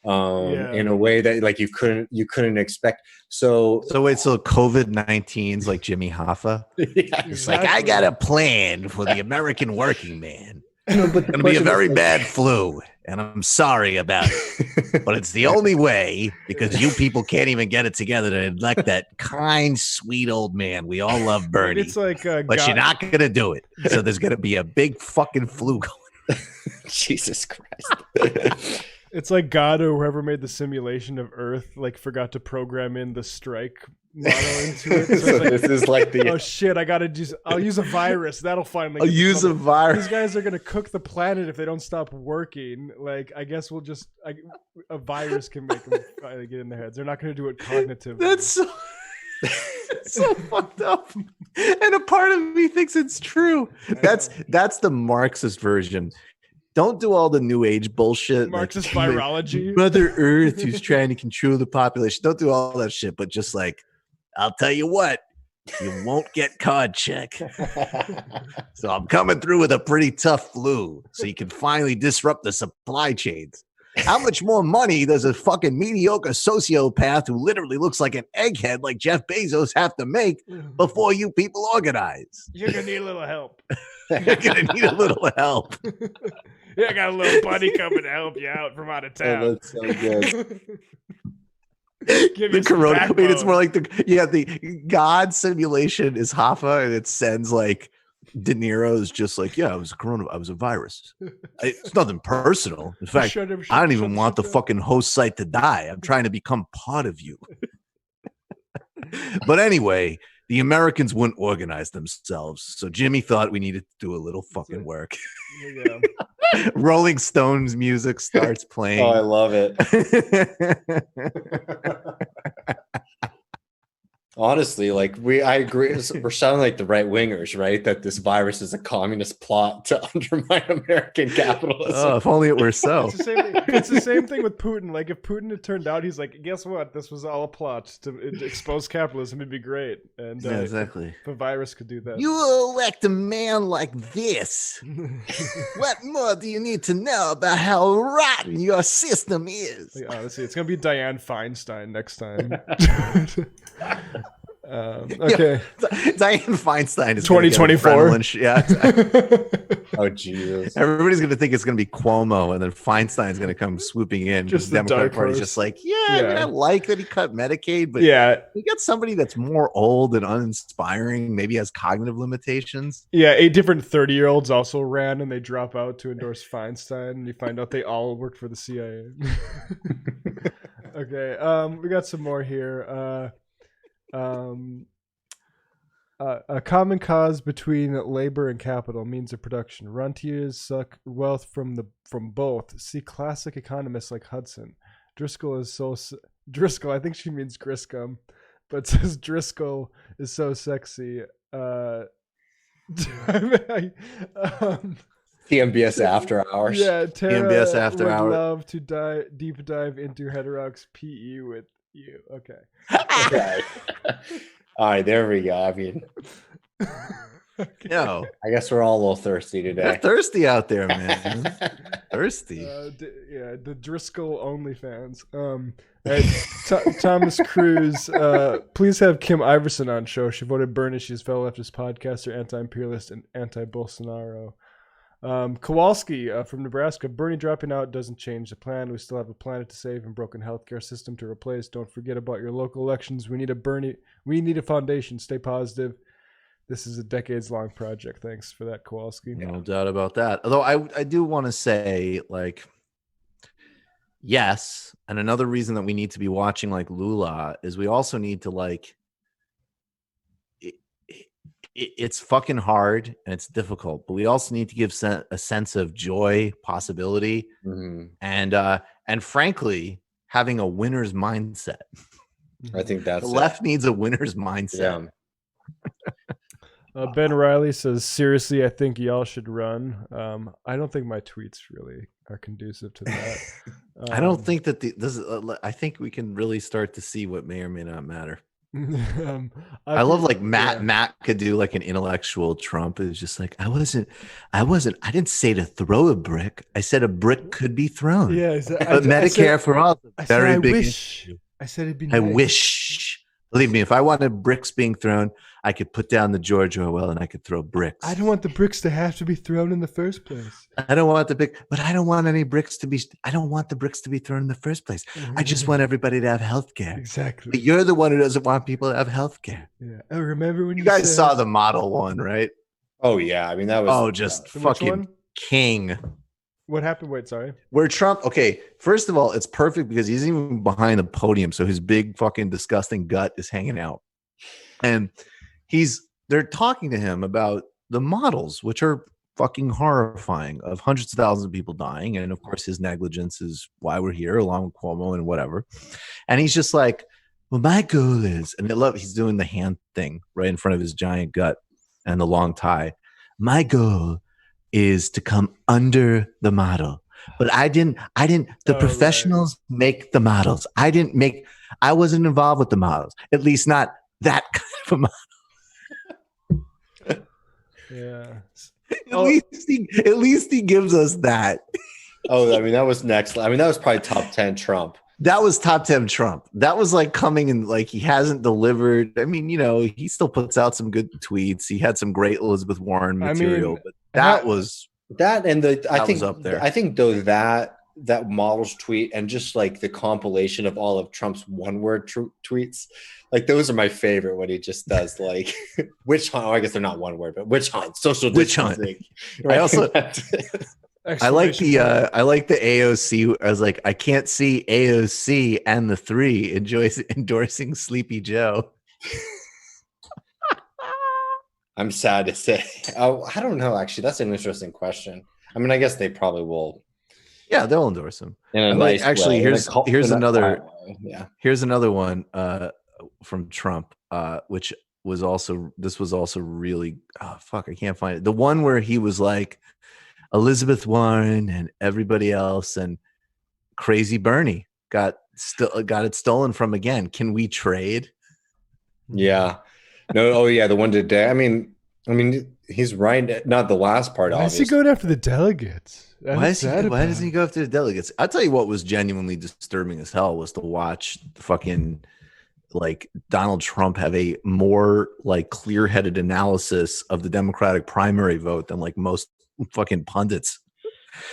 [SPEAKER 2] in a way that like you couldn't expect. So
[SPEAKER 1] wait, so COVID-19's like Jimmy Hoffa?
[SPEAKER 2] Yeah,
[SPEAKER 1] it's like, I got a plan for the American working man. It's going to be a very bad flu, and I'm sorry about it. But it's the only way because you people can't even get it together to elect that kind, sweet old man. We all love Bernie.
[SPEAKER 3] It's like,
[SPEAKER 1] but you're not going to do it. So there's going to be a big fucking flu going.
[SPEAKER 2] Jesus Christ.
[SPEAKER 3] It's like God or whoever made the simulation of Earth like forgot to program in the strike model into it. So like,
[SPEAKER 2] this is like the
[SPEAKER 3] oh shit! I'll use a virus. That'll finally.
[SPEAKER 1] I'll use a virus.
[SPEAKER 3] These guys are gonna cook the planet if they don't stop working. Like I guess a virus can make them finally get in their heads. They're not gonna do it cognitively.
[SPEAKER 1] That's so. So fucked up, and a part of me thinks it's true. That's the Marxist version. Don't do all the new age bullshit.
[SPEAKER 3] Marxist
[SPEAKER 1] like,
[SPEAKER 3] virology.
[SPEAKER 1] Mother Earth who's trying to control the population. Don't do all that shit, but just like, I'll tell you what, you won't get card check. So I'm coming through with a pretty tough flu so you can finally disrupt the supply chains. How much more money does a fucking mediocre sociopath who literally looks like an egghead like Jeff Bezos have to make before you people organize?
[SPEAKER 3] You're going to need a little help.
[SPEAKER 1] You're going to need a little help.
[SPEAKER 3] Yeah, I got a little buddy coming to help you out from out of town.
[SPEAKER 2] Oh, that's so good.
[SPEAKER 1] The corona. Wait, it's more like the God simulation is Hoffa, and it sends like De Niro is just like, yeah, I was a virus. It's nothing personal. In fact, I don't even want the fucking host site to die. I'm trying to become part of you. But anyway, the Americans wouldn't organize themselves, so Jimmy thought we needed to do a little fucking work.
[SPEAKER 3] Yeah.
[SPEAKER 1] Rolling Stones music starts playing.
[SPEAKER 2] Oh, I love it. Honestly, like I agree. We're sounding like the right wingers, right? That this virus is a communist plot to undermine American capitalism.
[SPEAKER 1] Oh, if only it were so.
[SPEAKER 3] It's the same thing with Putin. Like if Putin had turned out, he's like, guess what? This was all a plot to expose capitalism. It'd be great. And
[SPEAKER 1] yeah, exactly.
[SPEAKER 3] If a virus could do that.
[SPEAKER 1] You elect a man like this. What more do you need to know about how rotten your system is?
[SPEAKER 3] Like, honestly, it's gonna be Dianne Feinstein next time. Okay.
[SPEAKER 1] Dianne Feinstein is
[SPEAKER 3] 2024.
[SPEAKER 1] Yeah.
[SPEAKER 2] Oh Jesus!
[SPEAKER 1] Everybody's gonna think it's gonna be Cuomo, and then Feinstein's gonna come swooping in.
[SPEAKER 3] Just
[SPEAKER 1] the Democratic Party's
[SPEAKER 3] horse.
[SPEAKER 1] just like, I mean, I like that he cut Medicaid, but we got somebody that's more old and uninspiring, maybe has cognitive limitations.
[SPEAKER 3] Yeah, 8 different 30-year-olds also ran, and they drop out to endorse Feinstein, and you find out they all worked for the CIA. Okay, we got some more here. A common cause between labor and capital, means of production. Rentiers suck wealth from both. See classic economists like Hudson. Driscoll, I think she means Griscom, but says Driscoll is so sexy.
[SPEAKER 2] TMBS After Hours.
[SPEAKER 3] Yeah, Tara
[SPEAKER 1] TMBS After
[SPEAKER 3] would
[SPEAKER 1] Hours.
[SPEAKER 3] love to deep dive into Heterox PE with you. Okay.
[SPEAKER 2] Okay. All right, there we go. I mean,
[SPEAKER 3] Okay.
[SPEAKER 1] No,
[SPEAKER 2] I guess we're all a little thirsty
[SPEAKER 1] they're
[SPEAKER 2] today.
[SPEAKER 1] thirsty out there, man. Thirsty.
[SPEAKER 3] The Driscoll OnlyFans. Thomas Cruz, please have Kim Iverson on show. She voted Bernie. She's fellow leftist podcaster, anti-imperialist, and anti-Bolsonaro. Kowalski from Nebraska. Bernie dropping out doesn't change the plan. We still have a planet to save and broken healthcare system to replace. Don't forget about your local elections. We need a foundation. Stay positive. This is a decades-long project. Thanks for that, Kowalski.
[SPEAKER 1] No doubt about that. Although I do want to say, like, yes, and another reason that we need to be watching like Lula is we also need to like. It's fucking hard and it's difficult, but we also need to give a sense of joy, possibility, and frankly, having a winner's mindset.
[SPEAKER 2] I think that's
[SPEAKER 1] the left needs a winner's mindset.
[SPEAKER 2] Yeah.
[SPEAKER 3] Ben Riley says, seriously, I think y'all should run. I don't think my tweets really are conducive to that.
[SPEAKER 1] I don't think that I think we can really start to see what may or may not matter. I love like Matt could do like an intellectual Trump. It's just like, I didn't say to throw a brick. I said a brick could be thrown.
[SPEAKER 3] Yeah.
[SPEAKER 1] But Medicare for all is a very big issue.
[SPEAKER 3] I said it'd be
[SPEAKER 1] I
[SPEAKER 3] nice.
[SPEAKER 1] wish. Believe me, if I wanted bricks being thrown, I could put down the George Orwell and I could throw bricks.
[SPEAKER 3] I don't want the bricks to have to be thrown in the first place.
[SPEAKER 1] I don't want but I don't want any bricks to be. I don't want the bricks to be thrown in the first place. I just want everybody to have health care.
[SPEAKER 3] Exactly.
[SPEAKER 1] But you're the one who doesn't want people to have health care.
[SPEAKER 3] Yeah. I remember when
[SPEAKER 1] you guys saw the Model 1, right?
[SPEAKER 2] Oh yeah. I mean that was
[SPEAKER 1] just fucking king.
[SPEAKER 3] What happened? Wait, sorry.
[SPEAKER 1] Where Trump, okay, first of all, it's perfect because he's even behind the podium, so his big fucking disgusting gut is hanging out. And they're talking to him about the models, which are fucking horrifying, of hundreds of thousands of people dying. And of course, his negligence is why we're here, along with Cuomo and whatever. And he's just like, well, my goal is, and he's doing the hand thing right in front of his giant gut and the long tie. My goal is to come under the model. But I didn't, the professionals make the models. I wasn't involved with the models, at least not that kind of a model.
[SPEAKER 3] Yeah.
[SPEAKER 1] At least he gives us that.
[SPEAKER 2] Oh, I mean, that was next. I mean, that was probably top 10 Trump.
[SPEAKER 1] That was top 10 Trump. That was like coming and like he hasn't delivered. I mean, he still puts out some good tweets. He had some great Elizabeth Warren material, but that was
[SPEAKER 2] that. And I think
[SPEAKER 1] up there.
[SPEAKER 2] I think though that
[SPEAKER 4] that models tweet and just like the compilation of all of Trump's one-word tweets, like those are my favorite. When he just does like witch hunt. Oh, I guess they're not one word, but witch hunt, social distancing.
[SPEAKER 1] Right? I also I like the AOC. I was like, I can't see AOC and the three endorsing Sleepy Joe.
[SPEAKER 4] I'm sad to say. I don't know. Actually, that's an interesting question. I mean, I guess they probably will.
[SPEAKER 1] Yeah, they'll endorse him.
[SPEAKER 4] In a nice
[SPEAKER 1] actually,
[SPEAKER 4] way.
[SPEAKER 1] Here's another
[SPEAKER 4] yeah.
[SPEAKER 1] Here's another one from Trump, which was also really I can't find it. The one where he was like Elizabeth Warren and everybody else and Crazy Bernie got it stolen from again. Can we trade?
[SPEAKER 4] Yeah. No. Oh yeah, the one today. I mean, he's right. Not the last part.
[SPEAKER 3] Why is he going after the delegates?
[SPEAKER 1] Why doesn't he go after the delegates? I'll tell you what was genuinely disturbing as hell was to watch the fucking like Donald Trump have a more like clear-headed analysis of the Democratic primary vote than like most fucking pundits.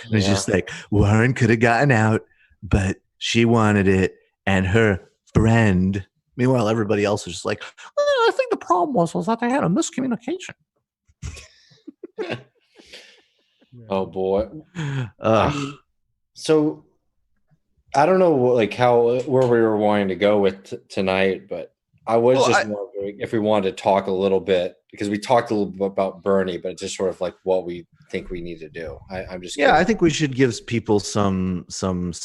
[SPEAKER 1] Yeah. It's just like Warren could have gotten out, but she wanted it, and her friend. Meanwhile, everybody else was just like, I think the problem was that they had a miscommunication.
[SPEAKER 4] Oh boy. So I don't know like where we were wanting to go with tonight, but I was wondering if we wanted to talk a little bit, because we talked a little bit about Bernie, but it's just sort of like what we think we need to do. I'm just
[SPEAKER 1] I think we should give people some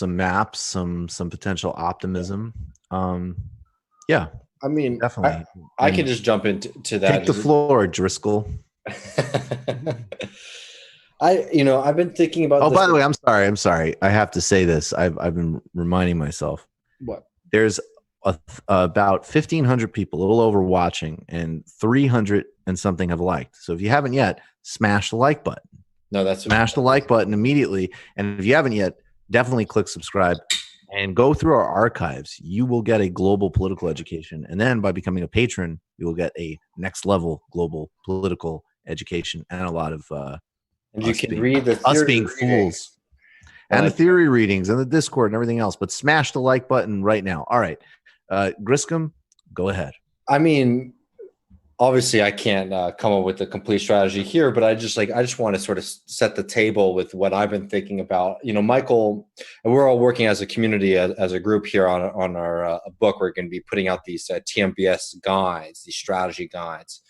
[SPEAKER 1] maps, some potential optimism. Yeah.
[SPEAKER 4] I mean,
[SPEAKER 1] definitely.
[SPEAKER 4] I can just jump into that.
[SPEAKER 1] Take the floor, Driscoll.
[SPEAKER 4] I've been thinking about.
[SPEAKER 1] Oh, by the way, I'm sorry. I have to say this. I've been reminding myself.
[SPEAKER 4] What?
[SPEAKER 1] There's about 1,500 people, a little over, watching, and 300 and something have liked. So if you haven't yet, smash the like button.
[SPEAKER 4] No,
[SPEAKER 1] smash the like button immediately. And if you haven't yet, definitely click subscribe and go through our archives. You will get a global political education, and then by becoming a patron, you will get a next level global political education and a lot of.
[SPEAKER 4] And you can read the
[SPEAKER 1] us being fools and the theory readings and the Discord and everything else. But smash the like button right now. All right, Griscom, go ahead.
[SPEAKER 4] I mean, obviously, I can't come up with a complete strategy here, but I just want to sort of set the table with what I've been thinking about. Michael, and we're all working as a community, as a group here on our book. We're going to be putting out these TMBS guides, these strategy guides.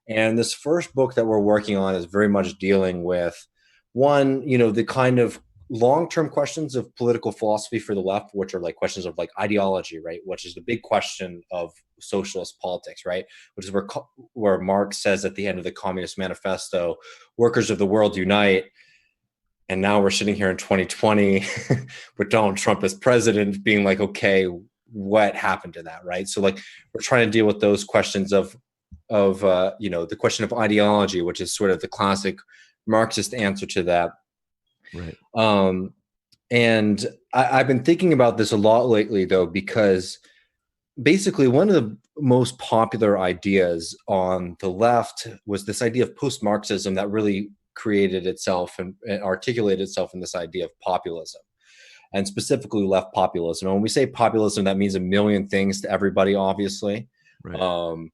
[SPEAKER 4] And this first book that we're working on is very much dealing with one, the kind of long-term questions of political philosophy for the left, which are like questions of like ideology, right? Which is the big question of socialist politics, right? Which is where Marx says at the end of the Communist Manifesto, workers of the world unite. And now we're sitting here in 2020 with Donald Trump as president being like, okay, what happened to that, right? So like we're trying to deal with those questions of the question of ideology, which is sort of the classic Marxist answer to that.
[SPEAKER 1] Right.
[SPEAKER 4] And I've been thinking about this a lot lately, though, because basically one of the most popular ideas on the left was this idea of post-Marxism that really created itself and articulated itself in this idea of populism, and specifically left populism. And when we say populism, that means a million things to everybody, obviously.
[SPEAKER 1] Right.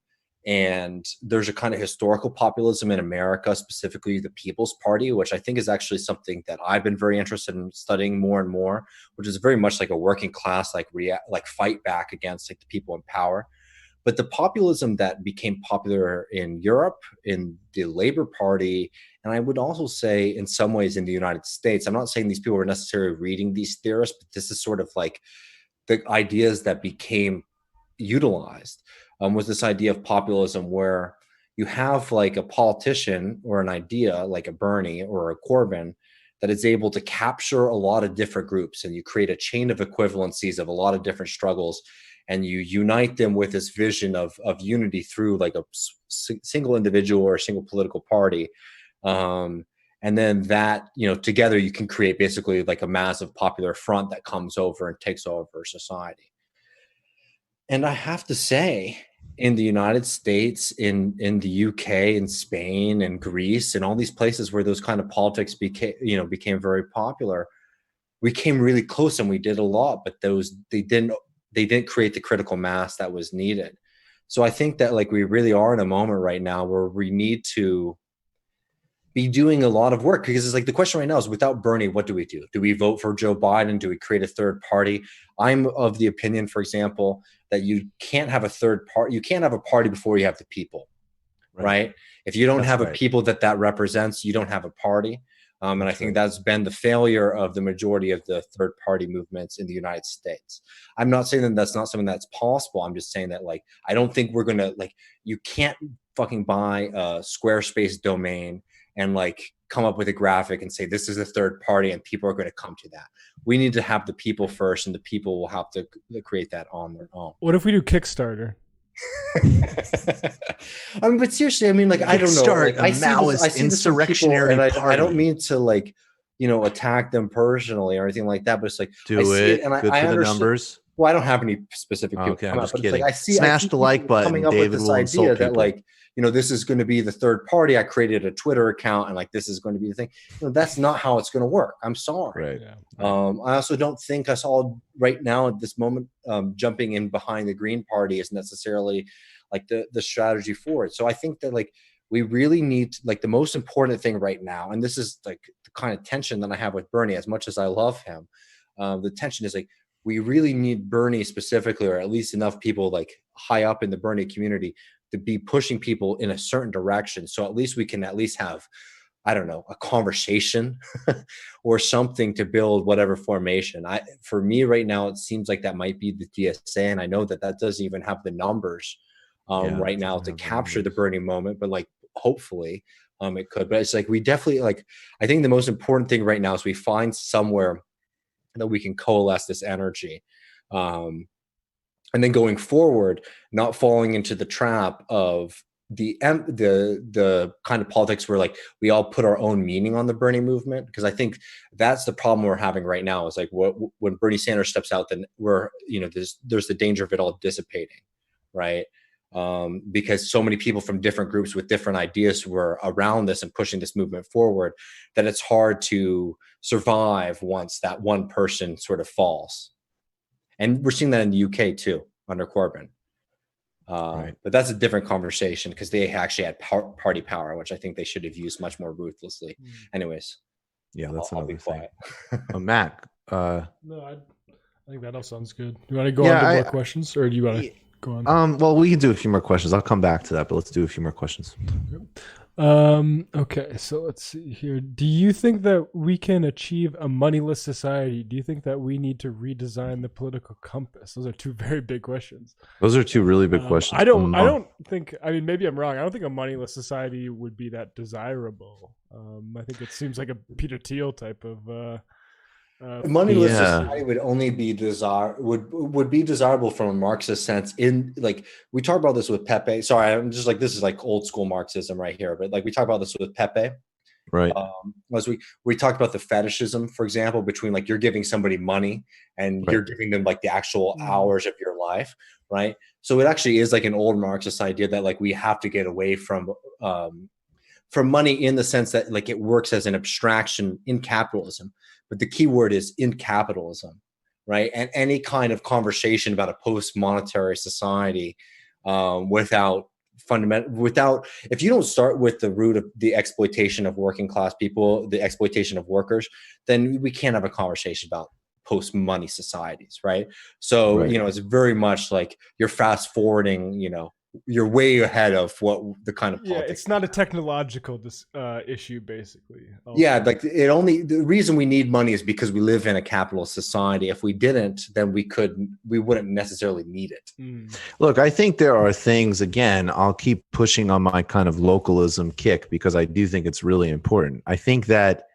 [SPEAKER 4] And there's a kind of historical populism in America, specifically the People's Party, which I think is actually something that I've been very interested in studying more and more, which is very much like a working class, like fight back against like the people in power. But the populism that became popular in Europe, in the Labor Party, and I would also say in some ways in the United States, I'm not saying these people were necessarily reading these theorists, but this is sort of like the ideas that became utilized. Was this idea of populism where you have like a politician or an idea like a Bernie or a Corbyn that is able to capture a lot of different groups, and you create a chain of equivalencies of a lot of different struggles, and you unite them with this vision of unity through like a single individual or a single political party. And then that, together you can create basically like a massive popular front that comes over and takes over society. And I have to say, in the United States, in the UK, in Spain, and Greece, and all these places where those kind of politics became very popular, we came really close and we did a lot, but they didn't create the critical mass that was needed. So I think that like we really are in a moment right now where we need to be doing a lot of work, because it's like the question right now is, without Bernie, what do we do? Do we vote for Joe Biden? Do we create a third party? I'm of the opinion, for example, that you can't have a third party. You can't have a party before you have the people, right? If you don't have a people that represents, you don't have a party. And I think that's been the failure of the majority of the third party movements in the United States. I'm not saying that that's not something that's possible. I'm just saying that, like, I don't think we're going to, like, you can't fucking buy a Squarespace domain and like come up with a graphic and say, this is a third party and people are going to come to that. We need to have the people first, and the people will have to create that on their own.
[SPEAKER 3] What if we do Kickstarter?
[SPEAKER 4] I mean, but seriously, I mean, like, I don't know. Like, I see insurrectionary party. I don't mean to, like, you know, attack them personally or anything like that, but it's like,
[SPEAKER 1] do it. And I understand the numbers.
[SPEAKER 4] Well, I don't have any specific people.
[SPEAKER 1] Okay, I'm just kidding.
[SPEAKER 4] Like,
[SPEAKER 1] Smash the like button.
[SPEAKER 4] Coming up with this idea that, like, you know, this is going to be the third party. I created a Twitter account and like, this is going to be the thing. You know, that's not how it's going to work. I'm sorry.
[SPEAKER 1] Right.
[SPEAKER 4] I also don't think us all right now at this moment jumping in behind the Green Party is necessarily like the strategy for it. So I think that, like, we really need, like, the most important thing right now, and this is like the kind of tension that I have with Bernie, as much as I love him, the tension is like, we really need Bernie specifically, or at least enough people like high up in the Bernie community, to be pushing people in a certain direction. So at least we can at least have, I don't know, a conversation or something to build whatever formation. For me right now, it seems like that might be the DSA. And I know that doesn't even have the numbers right now to capture the Bernie moment, but like, hopefully it could. But it's like, we definitely, like, I think the most important thing right now is we find somewhere that we can coalesce this energy. And then going forward, not falling into the trap of the kind of politics where, like, we all put our own meaning on the Bernie movement. Because I think that's the problem we're having right now, is like, when Bernie Sanders steps out, then there's the danger of it all dissipating, right? Because so many people from different groups with different ideas were around this and pushing this movement forward, that it's hard to survive once that one person sort of falls. And we're seeing that in the UK too, under Corbyn. Right. But that's a different conversation, because they actually had party power, which I think they should have used much more ruthlessly. Anyways.
[SPEAKER 1] Yeah, that's another thing. Matt.
[SPEAKER 3] No, I think that all sounds good. You want to go on to more questions, or do you want to go on?
[SPEAKER 1] Well, we can do a few more questions. I'll come back to that, but let's do a few more questions.
[SPEAKER 3] Okay, so let's see here. Do you think that we can achieve a moneyless society? Do you think that we need to redesign the political compass? Those are two very big questions.
[SPEAKER 1] Those are two really big questions.
[SPEAKER 3] I don't think, I mean, maybe I'm wrong. I don't think a moneyless society would be that desirable. I think it seems like a Peter Thiel type of
[SPEAKER 4] moneyless society would only be would be desirable from a Marxist sense. In, like, we talk about this with Pepe. Sorry, I'm just like, this is like old school Marxism right here, but like, we talk about this with Pepe,
[SPEAKER 1] right?
[SPEAKER 4] As we talked about the fetishism, for example, between, like, you're giving somebody money and you're giving them like the actual hours of your life, right? So it actually is like an old Marxist idea that, like, we have to get away from money, in the sense that, like, it works as an abstraction in capitalism. But the key word is in capitalism, right? And any kind of conversation about a post-monetary society without, if you don't start with the root of the exploitation of working class people, the exploitation of workers, then we can't have a conversation about post-money societies, right? So, it's very much like you're fast forwarding, you're way ahead of what the kind of politics.
[SPEAKER 3] It's not a technological issue, basically.
[SPEAKER 4] Also. Yeah, like, the reason we need money is because we live in a capitalist society. If we didn't, then we wouldn't necessarily need it.
[SPEAKER 1] Look, I think there are things, again, I'll keep pushing on my kind of localism kick, because I do think it's really important. I think that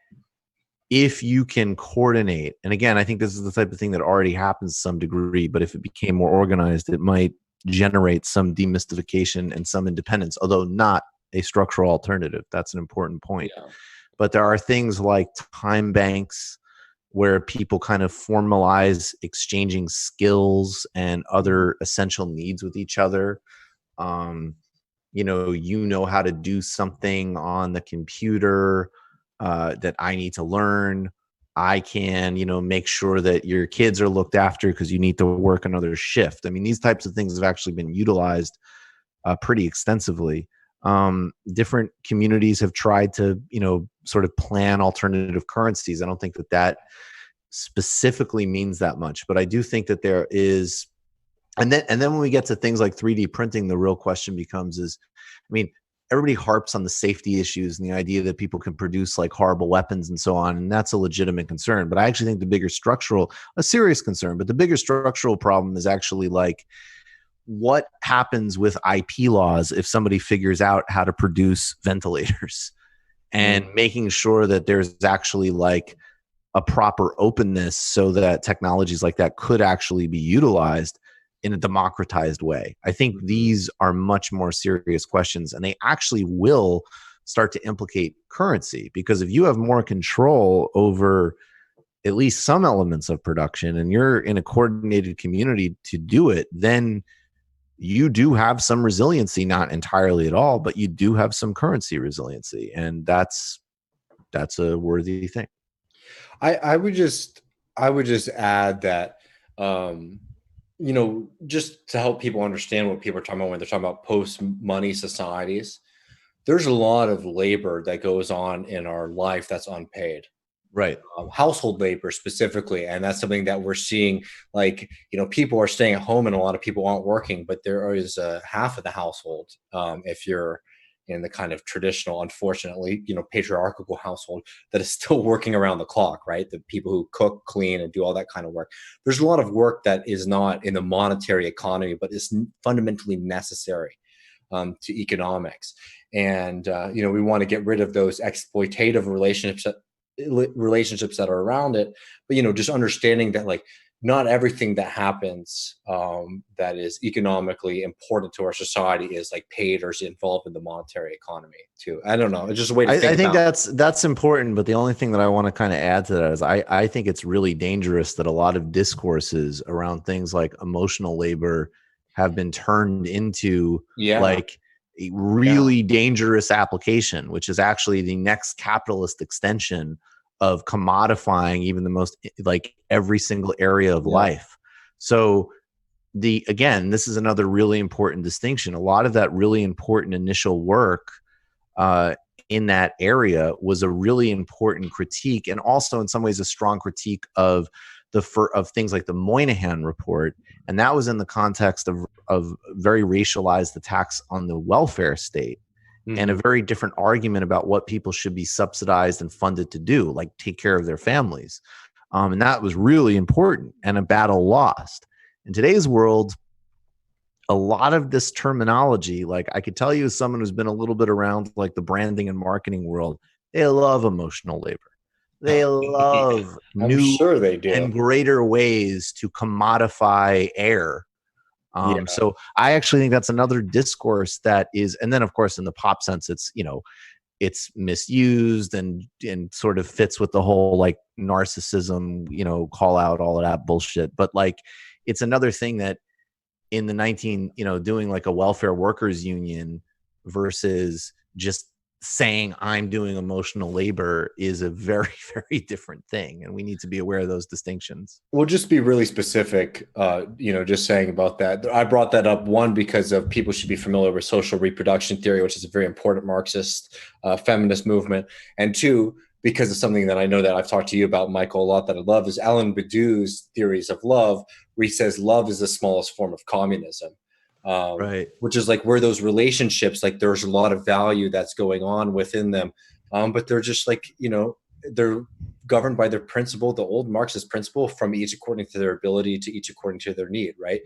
[SPEAKER 1] if you can coordinate, and again, I think this is the type of thing that already happens to some degree, but if it became more organized, it might generate some demystification and some independence, although not a structural alternative. That's an important point. Yeah. But there are things like time banks where people kind of formalize exchanging skills and other essential needs with each other. You know how to do something on the computer that I need to learn. I can, make sure that your kids are looked after because you need to work another shift. I mean, these types of things have actually been utilized pretty extensively. Different communities have tried to, sort of plan alternative currencies. I don't think that specifically means that much, but I do think that there is. And then when we get to things like 3D printing, the real question becomes everybody harps on the safety issues and the idea that people can produce like horrible weapons and so on. And that's a legitimate concern. But I actually think a serious concern, but the bigger structural problem is actually like, what happens with IP laws if somebody figures out how to produce ventilators, and making sure that there's actually like a proper openness so that technologies like that could actually be utilized in a democratized way. I think these are much more serious questions, and they actually will start to implicate currency, because if you have more control over at least some elements of production and you're in a coordinated community to do it, then you do have some resiliency, not entirely at all, but you do have some currency resiliency. And that's a worthy thing.
[SPEAKER 4] I would just add that, just to help people understand what people are talking about when they're talking about post-money societies, there's a lot of labor that goes on in our life that's unpaid.
[SPEAKER 1] Right.
[SPEAKER 4] Household labor specifically. And that's something that we're seeing, like, people are staying at home and a lot of people aren't working, but there is half of the household, if you're in the kind of traditional, unfortunately, patriarchal household, that is still working around the clock, right? The people who cook, clean, and do all that kind of work. There's a lot of work that is not in the monetary economy, but is fundamentally necessary to economics. And, we want to get rid of those exploitative relationships that are around it. But, just understanding that, like, not everything that happens that is economically important to our society is like paid or is involved in the monetary economy too. I don't know. It's just a way to think.
[SPEAKER 1] I think that's important. But the only thing that I want to kind of add to that is I think it's really dangerous that a lot of discourses around things like emotional labor have been turned into like a really dangerous application, which is actually the next capitalist extension of commodifying even the most, like, every single area of life. So this is another really important distinction. A lot of that really important initial work in that area was a really important critique, and also in some ways a strong critique of things like the Moynihan Report. And that was in the context of very racialized attacks on the welfare state. And a very different argument about what people should be subsidized and funded to do, like take care of their families. And that was really important, and a battle lost. In today's world, a lot of this terminology, like, I could tell you as someone who's been a little bit around like the branding and marketing world, they love emotional labor. They love new and greater ways to commodify air. So I actually think that's another discourse that is, and then of course in the pop sense, it's, it's misused and sort of fits with the whole like narcissism, call out, all of that bullshit. But like, it's another thing that in the doing like a welfare workers union versus just saying I'm doing emotional labor is a very, very different thing. And we need to be aware of those distinctions.
[SPEAKER 4] We'll just be really specific, just saying about that. I brought that up, one, because of people should be familiar with social reproduction theory, which is a very important Marxist feminist movement. And two, because of something that I know that I've talked to you about, Michael, a lot that I love, is Alan Badou's theories of love, where he says love is the smallest form of communism. Right. Which is like where those relationships, like there's a lot of value that's going on within them. But they're just like, they're governed by their principle, the old Marxist principle, from each according to their ability to each according to their need, right?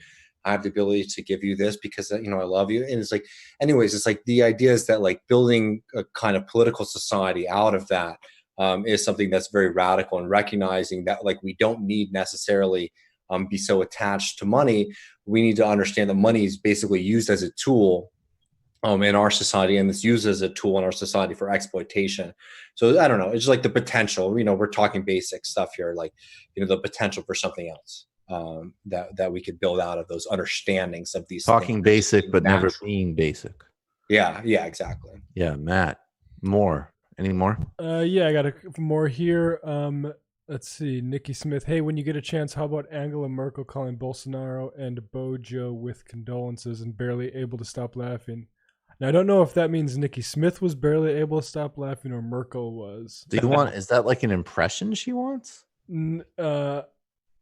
[SPEAKER 4] I have the ability to give you this because, I love you. And it's like, anyways, it's like the idea is that like building a kind of political society out of that is something that's very radical, and recognizing that like we don't need necessarily be so attached to money. We need to understand that money is basically used as a tool in our society, and it's used as a tool in our society for exploitation. So I don't know, it's just like the potential, we're talking basic stuff here, like, the potential for something else that we could build out of those understandings of these
[SPEAKER 1] talking
[SPEAKER 4] things.
[SPEAKER 1] Basic, but never being basic.
[SPEAKER 4] Yeah, exactly.
[SPEAKER 1] Yeah, Matt, any more?
[SPEAKER 3] Yeah, I got more here. Let's see, Nikki Smith. Hey, when you get a chance, how about Angela Merkel calling Bolsonaro and Bojo with condolences and barely able to stop laughing? Now, I don't know if that means Nikki Smith was barely able to stop laughing or Merkel was.
[SPEAKER 1] Do you want? Is that like an impression she wants?
[SPEAKER 3] Uh,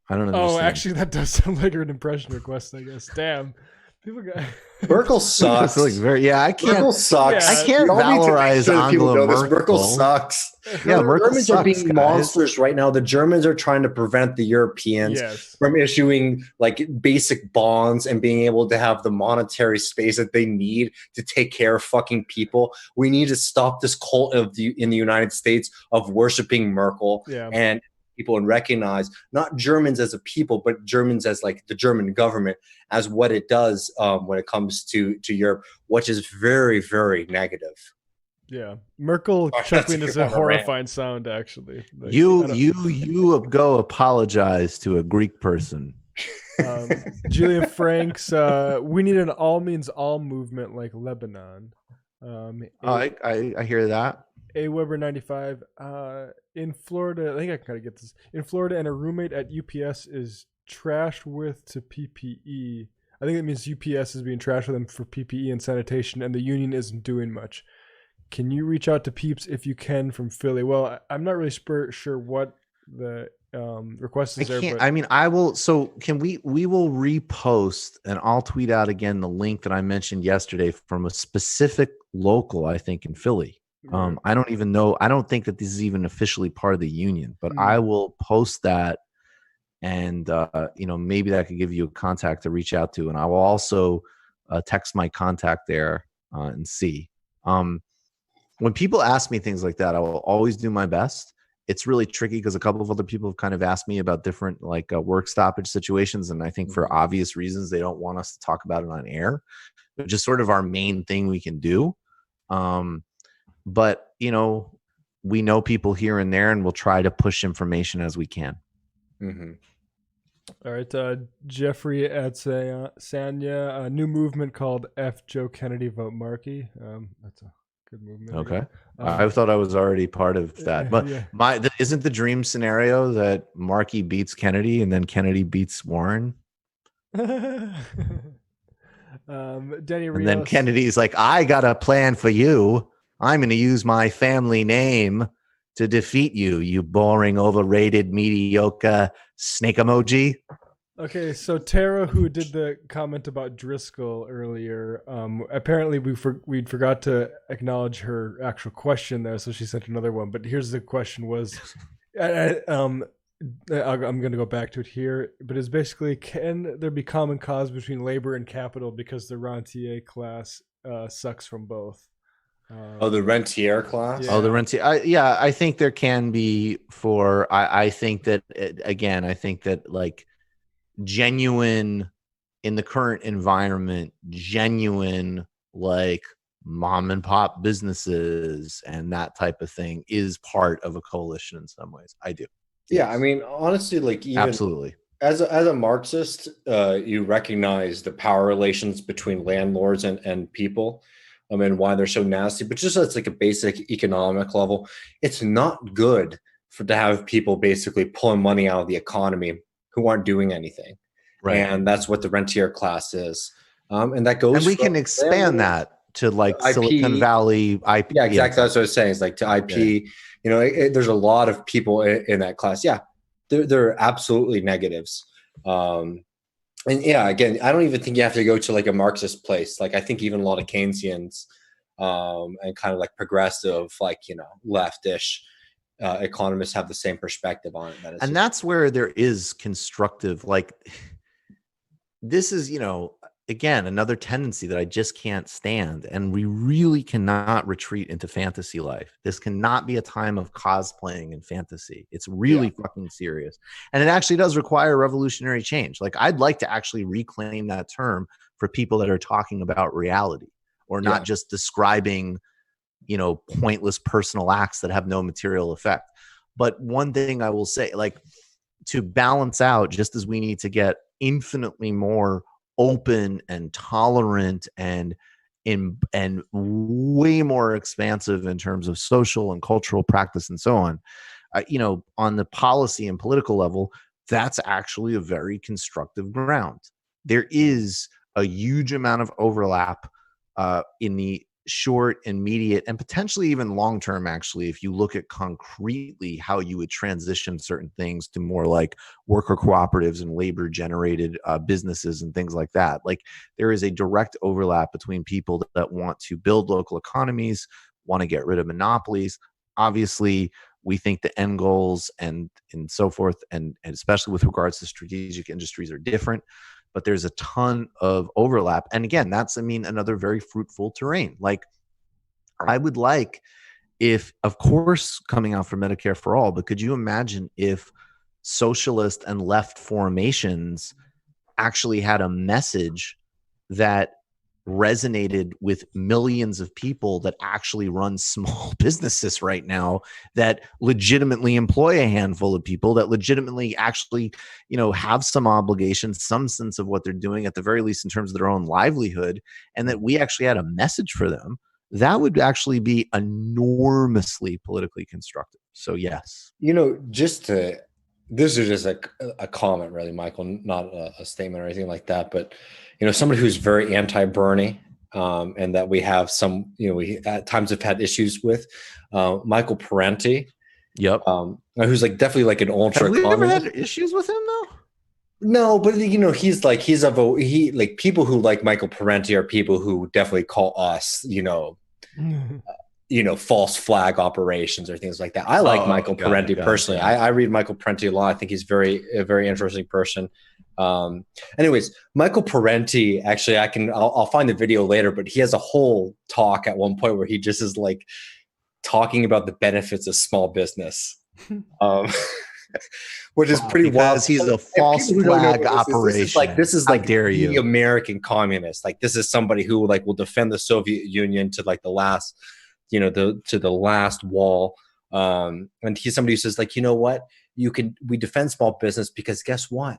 [SPEAKER 1] I don't understand.
[SPEAKER 3] Oh, actually, that does sound like an impression request, I guess. Damn. People got
[SPEAKER 4] Merkel sucks.
[SPEAKER 1] Like I can't.
[SPEAKER 4] Merkel sucks.
[SPEAKER 3] Yeah.
[SPEAKER 1] I can't valorize Angela Merkel.
[SPEAKER 4] Merkel sucks.
[SPEAKER 1] Yeah,
[SPEAKER 4] The
[SPEAKER 1] Merkel
[SPEAKER 4] Germans
[SPEAKER 1] sucks,
[SPEAKER 4] are being
[SPEAKER 1] guys.
[SPEAKER 4] monsters right now. The Germans are trying to prevent the Europeans from issuing like basic bonds and being able to have the monetary space that they need to take care of fucking people. We need to stop this cult in the United States of worshiping Merkel and people, and recognize not Germans as a people, but Germans as like the German government as what it does when it comes to Europe, which is very, very negative.
[SPEAKER 3] Yeah, Merkel chuckling is a horrifying sound. Actually, like,
[SPEAKER 1] you go apologize to a Greek person.
[SPEAKER 3] Julia Franks, we need an all means all movement like Lebanon.
[SPEAKER 1] I hear that.
[SPEAKER 3] A Weber 95. In Florida, I think I can kind of get this. In Florida, and a roommate at UPS is trashed with to PPE. I think it means UPS is being trashed with them for PPE and sanitation, and the union isn't doing much. Can you reach out to peeps if you can from Philly? Well, I'm not really sure what the request is there. But...
[SPEAKER 1] I mean, I will. So can we will repost and I'll tweet out again the link that I mentioned yesterday from a specific local, I think in Philly. I don't even know. I don't think that this is even officially part of the union, but I will post that, and maybe that could give you a contact to reach out to, and I will also text my contact there and see. When people ask me things like that, I will always do my best. It's really tricky because a couple of other people have kind of asked me about different like work stoppage situations, and I think for obvious reasons they don't want us to talk about it on air, but just sort of our main thing we can do. But, we know people here and there, and we'll try to push information as we can.
[SPEAKER 2] Mm-hmm.
[SPEAKER 3] All right. Jeffrey at Sanya, a new movement called F. Joe Kennedy Vote Markey. That's a good movement.
[SPEAKER 1] Okay. I thought I was already part of that. But isn't the dream scenario that Markey beats Kennedy and then Kennedy beats Warren?
[SPEAKER 3] Danny Rios.
[SPEAKER 1] And then Kennedy's like, I got a plan for you. I'm going to use my family name to defeat you, you boring, overrated, mediocre snake emoji.
[SPEAKER 3] Okay, so Tara, who did the comment about Driscoll earlier, apparently we forgot to acknowledge her actual question there, so she sent another one. But here's the question: was I'm going to go back to it here, but it's basically, can there be common cause between labor and capital because the rentier class sucks from both?
[SPEAKER 2] The rentier class?
[SPEAKER 1] Yeah. The rentier. I think there can be I think that, again, I think that like genuine in the current environment, genuine like mom and pop businesses and that type of thing is part of a coalition in some ways. I do.
[SPEAKER 2] Yeah. I mean, honestly, like even
[SPEAKER 1] absolutely.
[SPEAKER 2] As a Marxist, you recognize the power relations between landlords and people. And why they're so nasty, but just as like a basic economic level, it's not good to have people basically pulling money out of the economy who aren't doing anything. Right. And that's what the rentier class is. And that goes.
[SPEAKER 1] And we can expand that to like IP, Silicon Valley IP.
[SPEAKER 2] Yeah, exactly. That's what I was saying. It's like to IP, there's a lot of people in that class. Yeah, they're absolutely negatives. And yeah, again, I don't even think you have to go to like a Marxist place. Like I think even a lot of Keynesians and kind of like progressive, like, leftish economists have the same perspective on it.
[SPEAKER 1] And that's where there is constructive, like this is, again, another tendency that I just can't stand. And we really cannot retreat into fantasy life. This cannot be a time of cosplaying and fantasy. It's really fucking serious. And it actually does require revolutionary change. Like I'd like to actually reclaim that term for people that are talking about reality or not just describing, pointless personal acts that have no material effect. But one thing I will say, like to balance out, just as we need to get infinitely more open and tolerant and way more expansive in terms of social and cultural practice and so on, on the policy and political level, that's actually a very constructive ground. There is a huge amount of overlap in the short, immediate, and potentially even long term, actually, if you look at concretely how you would transition certain things to more like worker cooperatives and labor generated businesses and things like that. Like, there is a direct overlap between people that want to build local economies, want to get rid of monopolies. Obviously, we think the end goals and so forth, and especially with regards to strategic industries, are different, but there's a ton of overlap. And again, that's, another very fruitful terrain. Like, I would like, if, of course, coming out from Medicare for all, but could you imagine if socialist and left formations actually had a message that resonated with millions of people that actually run small businesses right now, that legitimately employ a handful of people, that legitimately actually, have some obligations, some sense of what they're doing, at the very least in terms of their own livelihood, and that we actually had a message for them, that would actually be enormously politically constructive. So yes.
[SPEAKER 4] This is just a comment, really, Michael, not a statement or anything like that. But, somebody who's very anti-Bernie, and that we have some, we at times have had issues with, Michael Parenti.
[SPEAKER 1] Yep.
[SPEAKER 4] Who's definitely like an ultra.
[SPEAKER 1] Have we ever had issues with him though?
[SPEAKER 4] No, but he's people who like Michael Parenti are people who definitely call us, false flag operations or things like that. I like Michael Parenti personally. Yeah. I read Michael Parenti a lot. I think he's a very interesting person. Anyways, Michael Parenti, actually, I'll find the video later, but he has a whole talk at one point where he just is like talking about the benefits of small business. Which is pretty wild.
[SPEAKER 1] Because he's a false flag operation.
[SPEAKER 4] This is like
[SPEAKER 1] dare
[SPEAKER 4] the
[SPEAKER 1] you.
[SPEAKER 4] American communist. Like, this is somebody who will defend the Soviet Union to the last, to the last wall. And he's somebody who says you know what, we defend small business because guess what?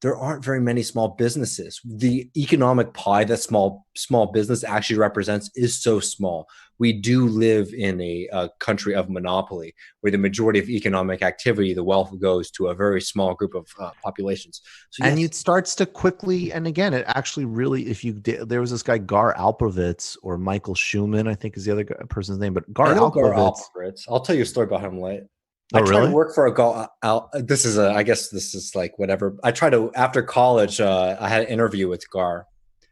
[SPEAKER 4] There aren't very many small businesses. The economic pie that small business actually represents is so small. We do live in a country of monopoly, where the majority of economic activity, the wealth goes to a very small group of populations. So,
[SPEAKER 1] and it starts to quickly, and again, it actually really, there was this guy, Gar Alperovitz, or Michael Schumann, I think is the other person's name, but Gar Alperovitz.
[SPEAKER 4] I'll tell you a story about him later.
[SPEAKER 1] Oh,
[SPEAKER 4] I tried to work for I guess this is like whatever. I tried to, after college, I had an interview with Gar.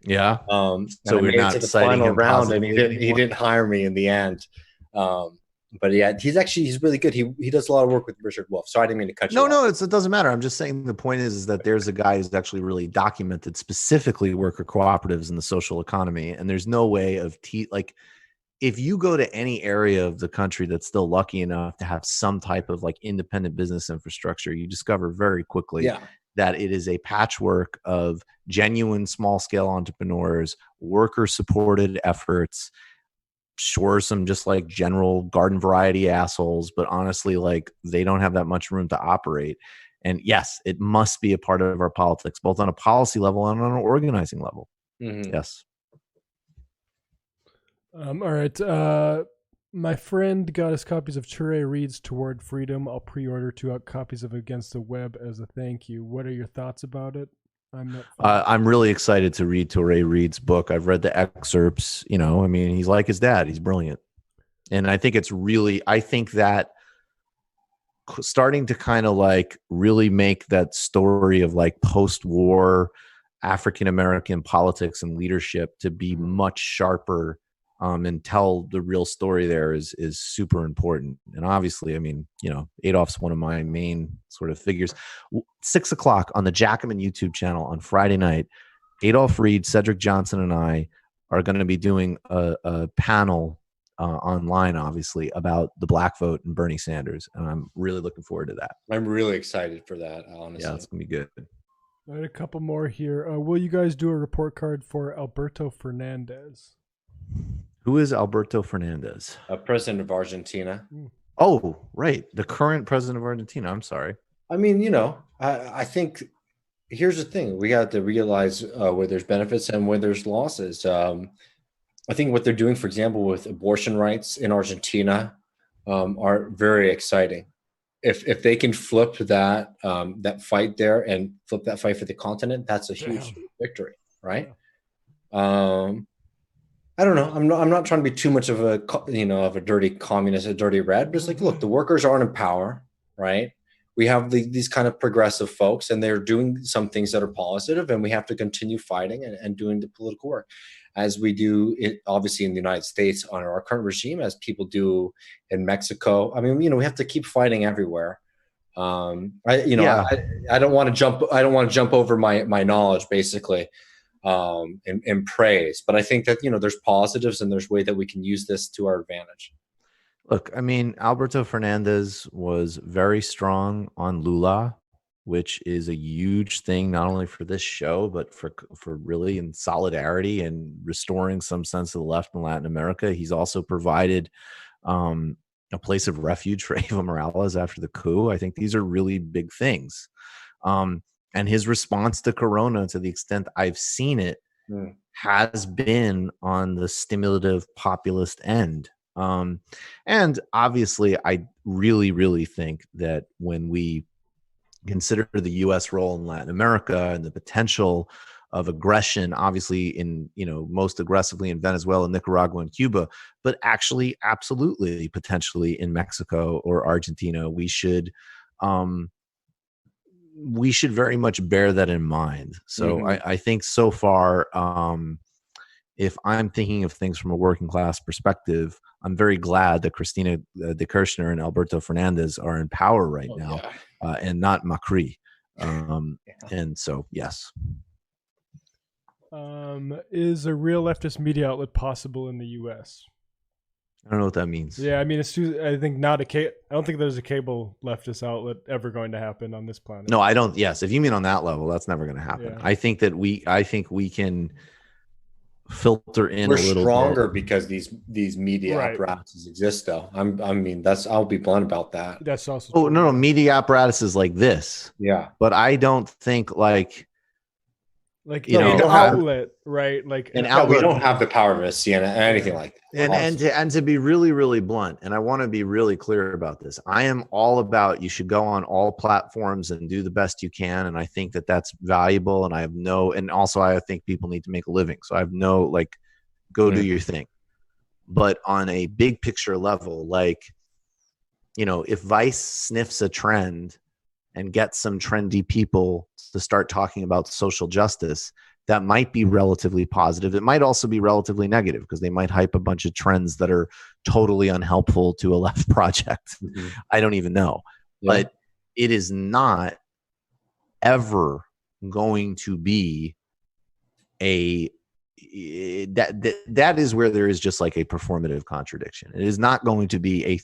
[SPEAKER 1] Yeah.
[SPEAKER 4] So we're not to the final round, and he didn't hire me in the end. But yeah, he's really good. He does a lot of work with Richard Wolff. So I didn't mean to cut you off. No,
[SPEAKER 1] it doesn't matter. I'm just saying the point is that there's a guy who's actually really documented specifically worker cooperatives in the social economy, and there's no way of if you go to any area of the country that's still lucky enough to have some type of independent business infrastructure, you discover very quickly that it is a patchwork of genuine small scale entrepreneurs, worker supported efforts, sure, some just general garden variety assholes, but honestly, they don't have that much room to operate. And yes, it must be a part of our politics, both on a policy level and on an organizing level. Mm-hmm. Yes.
[SPEAKER 3] All right. My friend got us copies of Ture Reads Toward Freedom. I'll pre-order 2 copies of Against the Web as a thank you. What are your thoughts about it?
[SPEAKER 1] I'm really excited to read Ture Reads' book. I've read the excerpts. He's like his dad. He's brilliant. And I think that starting to kind of really make that story of post-war African-American politics and leadership to be much sharper, and tell the real story there is super important. And obviously, Adolf's one of my main sort of figures. 6:00 on the Jacobin YouTube channel on Friday night, Adolf Reed, Cedric Johnson, and I are going to be doing a panel online, obviously, about the Black vote and Bernie Sanders. And I'm really looking forward to that.
[SPEAKER 4] I'm really excited for that, honestly.
[SPEAKER 1] Yeah, it's going to be good.
[SPEAKER 3] All right, a couple more here. Will you guys do a report card for Alberto Fernandez?
[SPEAKER 1] Who is Alberto Fernandez?
[SPEAKER 4] President of Argentina.
[SPEAKER 1] Oh, right. The current president of Argentina. I'm sorry.
[SPEAKER 4] I think here's the thing. We got to realize where there's benefits and where there's losses. I think what they're doing, for example, with abortion rights in Argentina are very exciting. if they can flip that that fight there and flip that fight for the continent, that's a huge victory, right? I don't know. I'm not trying to be too much of a of a dirty communist, a dirty red. But it's like, look, the workers aren't in power, right? We have these kind of progressive folks, and they're doing some things that are positive, and we have to continue fighting and doing the political work, as we do it obviously in the United States under our current regime, as people do in Mexico. I mean, we have to keep fighting everywhere. I don't want to jump. I don't want to jump over my knowledge, basically. In praise, but I think that there's positives and there's way that we can use this to our advantage.
[SPEAKER 1] Look, I mean, Alberto Fernandez was very strong on Lula, which is a huge thing not only for this show but for really in solidarity and restoring some sense of the left in Latin America. He's also provided a place of refuge for Evo Morales after the coup. I think these are really big things. And his response to Corona, to the extent I've seen it, has been on the stimulative populist end. And obviously, I really, really think that when we consider the U.S. role in Latin America and the potential of aggression, obviously most aggressively in Venezuela, Nicaragua, and Cuba, but actually absolutely potentially in Mexico or Argentina, we should very much bear that in mind. So I think so far, if I'm thinking of things from a working class perspective, I'm very glad that Cristina de Kirchner and Alberto Fernandez are in power right now, and not Macri. And so, yes.
[SPEAKER 3] Is a real leftist media outlet possible in the U.S.?
[SPEAKER 1] I don't know what that means.
[SPEAKER 3] Yeah, I mean, I think I don't think there's a cable leftist outlet ever going to happen on this planet.
[SPEAKER 1] No, I don't. Yes, if you mean on that level, that's never going to happen. Yeah. I think we can filter in.
[SPEAKER 4] We're
[SPEAKER 1] a little
[SPEAKER 4] stronger
[SPEAKER 1] bit.
[SPEAKER 4] Because these media apparatuses exist, though. I'll be blunt about that.
[SPEAKER 3] That's also.
[SPEAKER 1] Oh, no, media apparatuses like this.
[SPEAKER 4] Yeah,
[SPEAKER 1] but I don't think like
[SPEAKER 3] outlet, right? Like
[SPEAKER 4] an outlet. We don't have the power of a CNN or anything like that.
[SPEAKER 1] And to be really, really blunt, and I want to be really clear about this, I am all about you should go on all platforms and do the best you can, and I think that that's valuable. And and also I think people need to make a living, so I have go do your thing. But on a big picture level, if Vice sniffs a trend and get some trendy people to start talking about social justice, that might be relatively positive. It might also be relatively negative because they might hype a bunch of trends that are totally unhelpful to a left project. I don't even know. Yeah. But it is not ever going to be that is where there is just like a performative contradiction. It is not going to be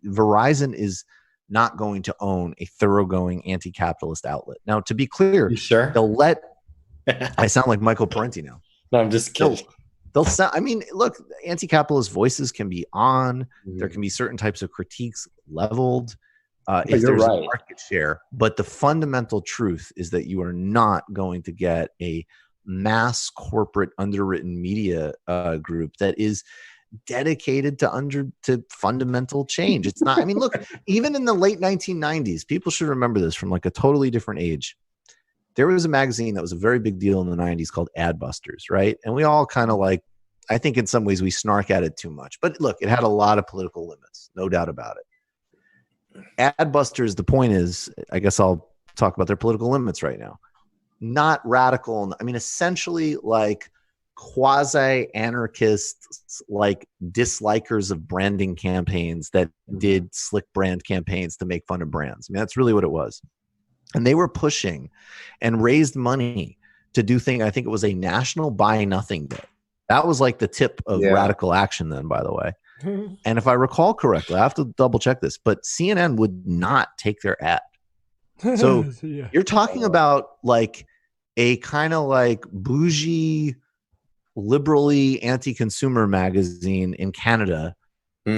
[SPEAKER 1] Verizon is not going to own a thoroughgoing anti-capitalist outlet. Now, to be clear,
[SPEAKER 4] you sure?
[SPEAKER 1] They'll let. I sound like Michael Parenti now.
[SPEAKER 4] No, I'm just kidding.
[SPEAKER 1] They'll sound. I mean, look, anti-capitalist voices can be on. There can be certain types of critiques leveled. If there's a market share, but the fundamental truth is that you are not going to get a mass corporate underwritten media group that is dedicated to fundamental change. It's not. I mean, look, even in the late 1990s, people should remember this from like a totally different age. There was a magazine that was a very big deal in the 90s called Adbusters, right? And we all kind of I think in some ways we snark at it too much. But look, it had a lot of political limits, no doubt about it. Adbusters, the point is, I guess I'll talk about their political limits right now. Not radical. I mean, essentially quasi-anarchists, dislikers of branding campaigns that did slick brand campaigns to make fun of brands. I mean, that's really what it was. And they were pushing and raised money to do things. I think it was a national buy nothing day. That was like the tip of radical action then, by the way. And if I recall correctly, I have to double check this, but CNN would not take their ad. So you're talking about a kind of bougie, liberally anti-consumer magazine in Canada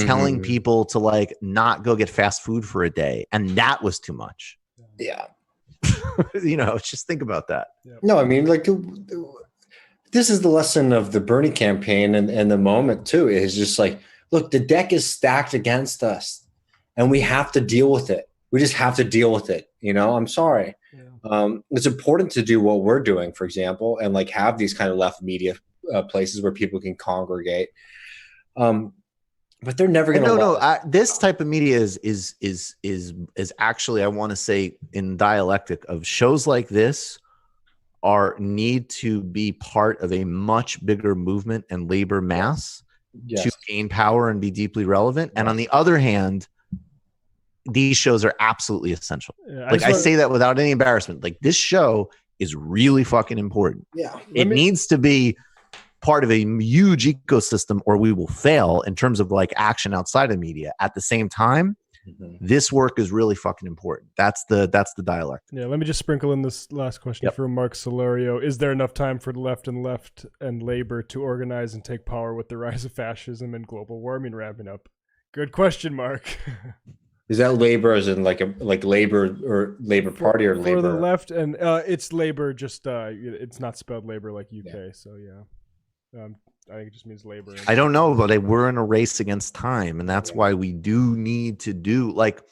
[SPEAKER 1] telling people to not go get fast food for a day. And that was too much.
[SPEAKER 4] Yeah.
[SPEAKER 1] Just think about that.
[SPEAKER 4] No, I mean, this is the lesson of the Bernie campaign and the moment too, is just look, the deck is stacked against us. and we have to deal with it. We just have to deal with it. I'm sorry. It's important to do what we're doing, for example, and like have these kind of left media places where people can congregate. But they're never going to.
[SPEAKER 1] No. This type of media is actually, I want to say, in dialectic of shows like this need to be part of a much bigger movement and labor mass to gain power and be deeply relevant. And on the other hand, these shows are absolutely essential. I say that without any embarrassment. Like, this show is really fucking important.
[SPEAKER 4] Yeah,
[SPEAKER 1] it needs to be part of a huge ecosystem, or we will fail in terms of like action outside of media. At the same time, this work is really fucking important. That's the dialect.
[SPEAKER 3] Yeah, let me just sprinkle in this last question from Mark Solorio. Is there enough time for the left and labor to organize and take power with the rise of fascism and global warming ramping up? Good question, Mark.
[SPEAKER 4] Is that labor as in like labor or Labor Party or labor?
[SPEAKER 3] For the left, and it's labor, just it's not spelled labor like UK. Yeah. So yeah, I think it just means labor.
[SPEAKER 1] I don't know, but we're in a race against time, and that's why we do need to do, like,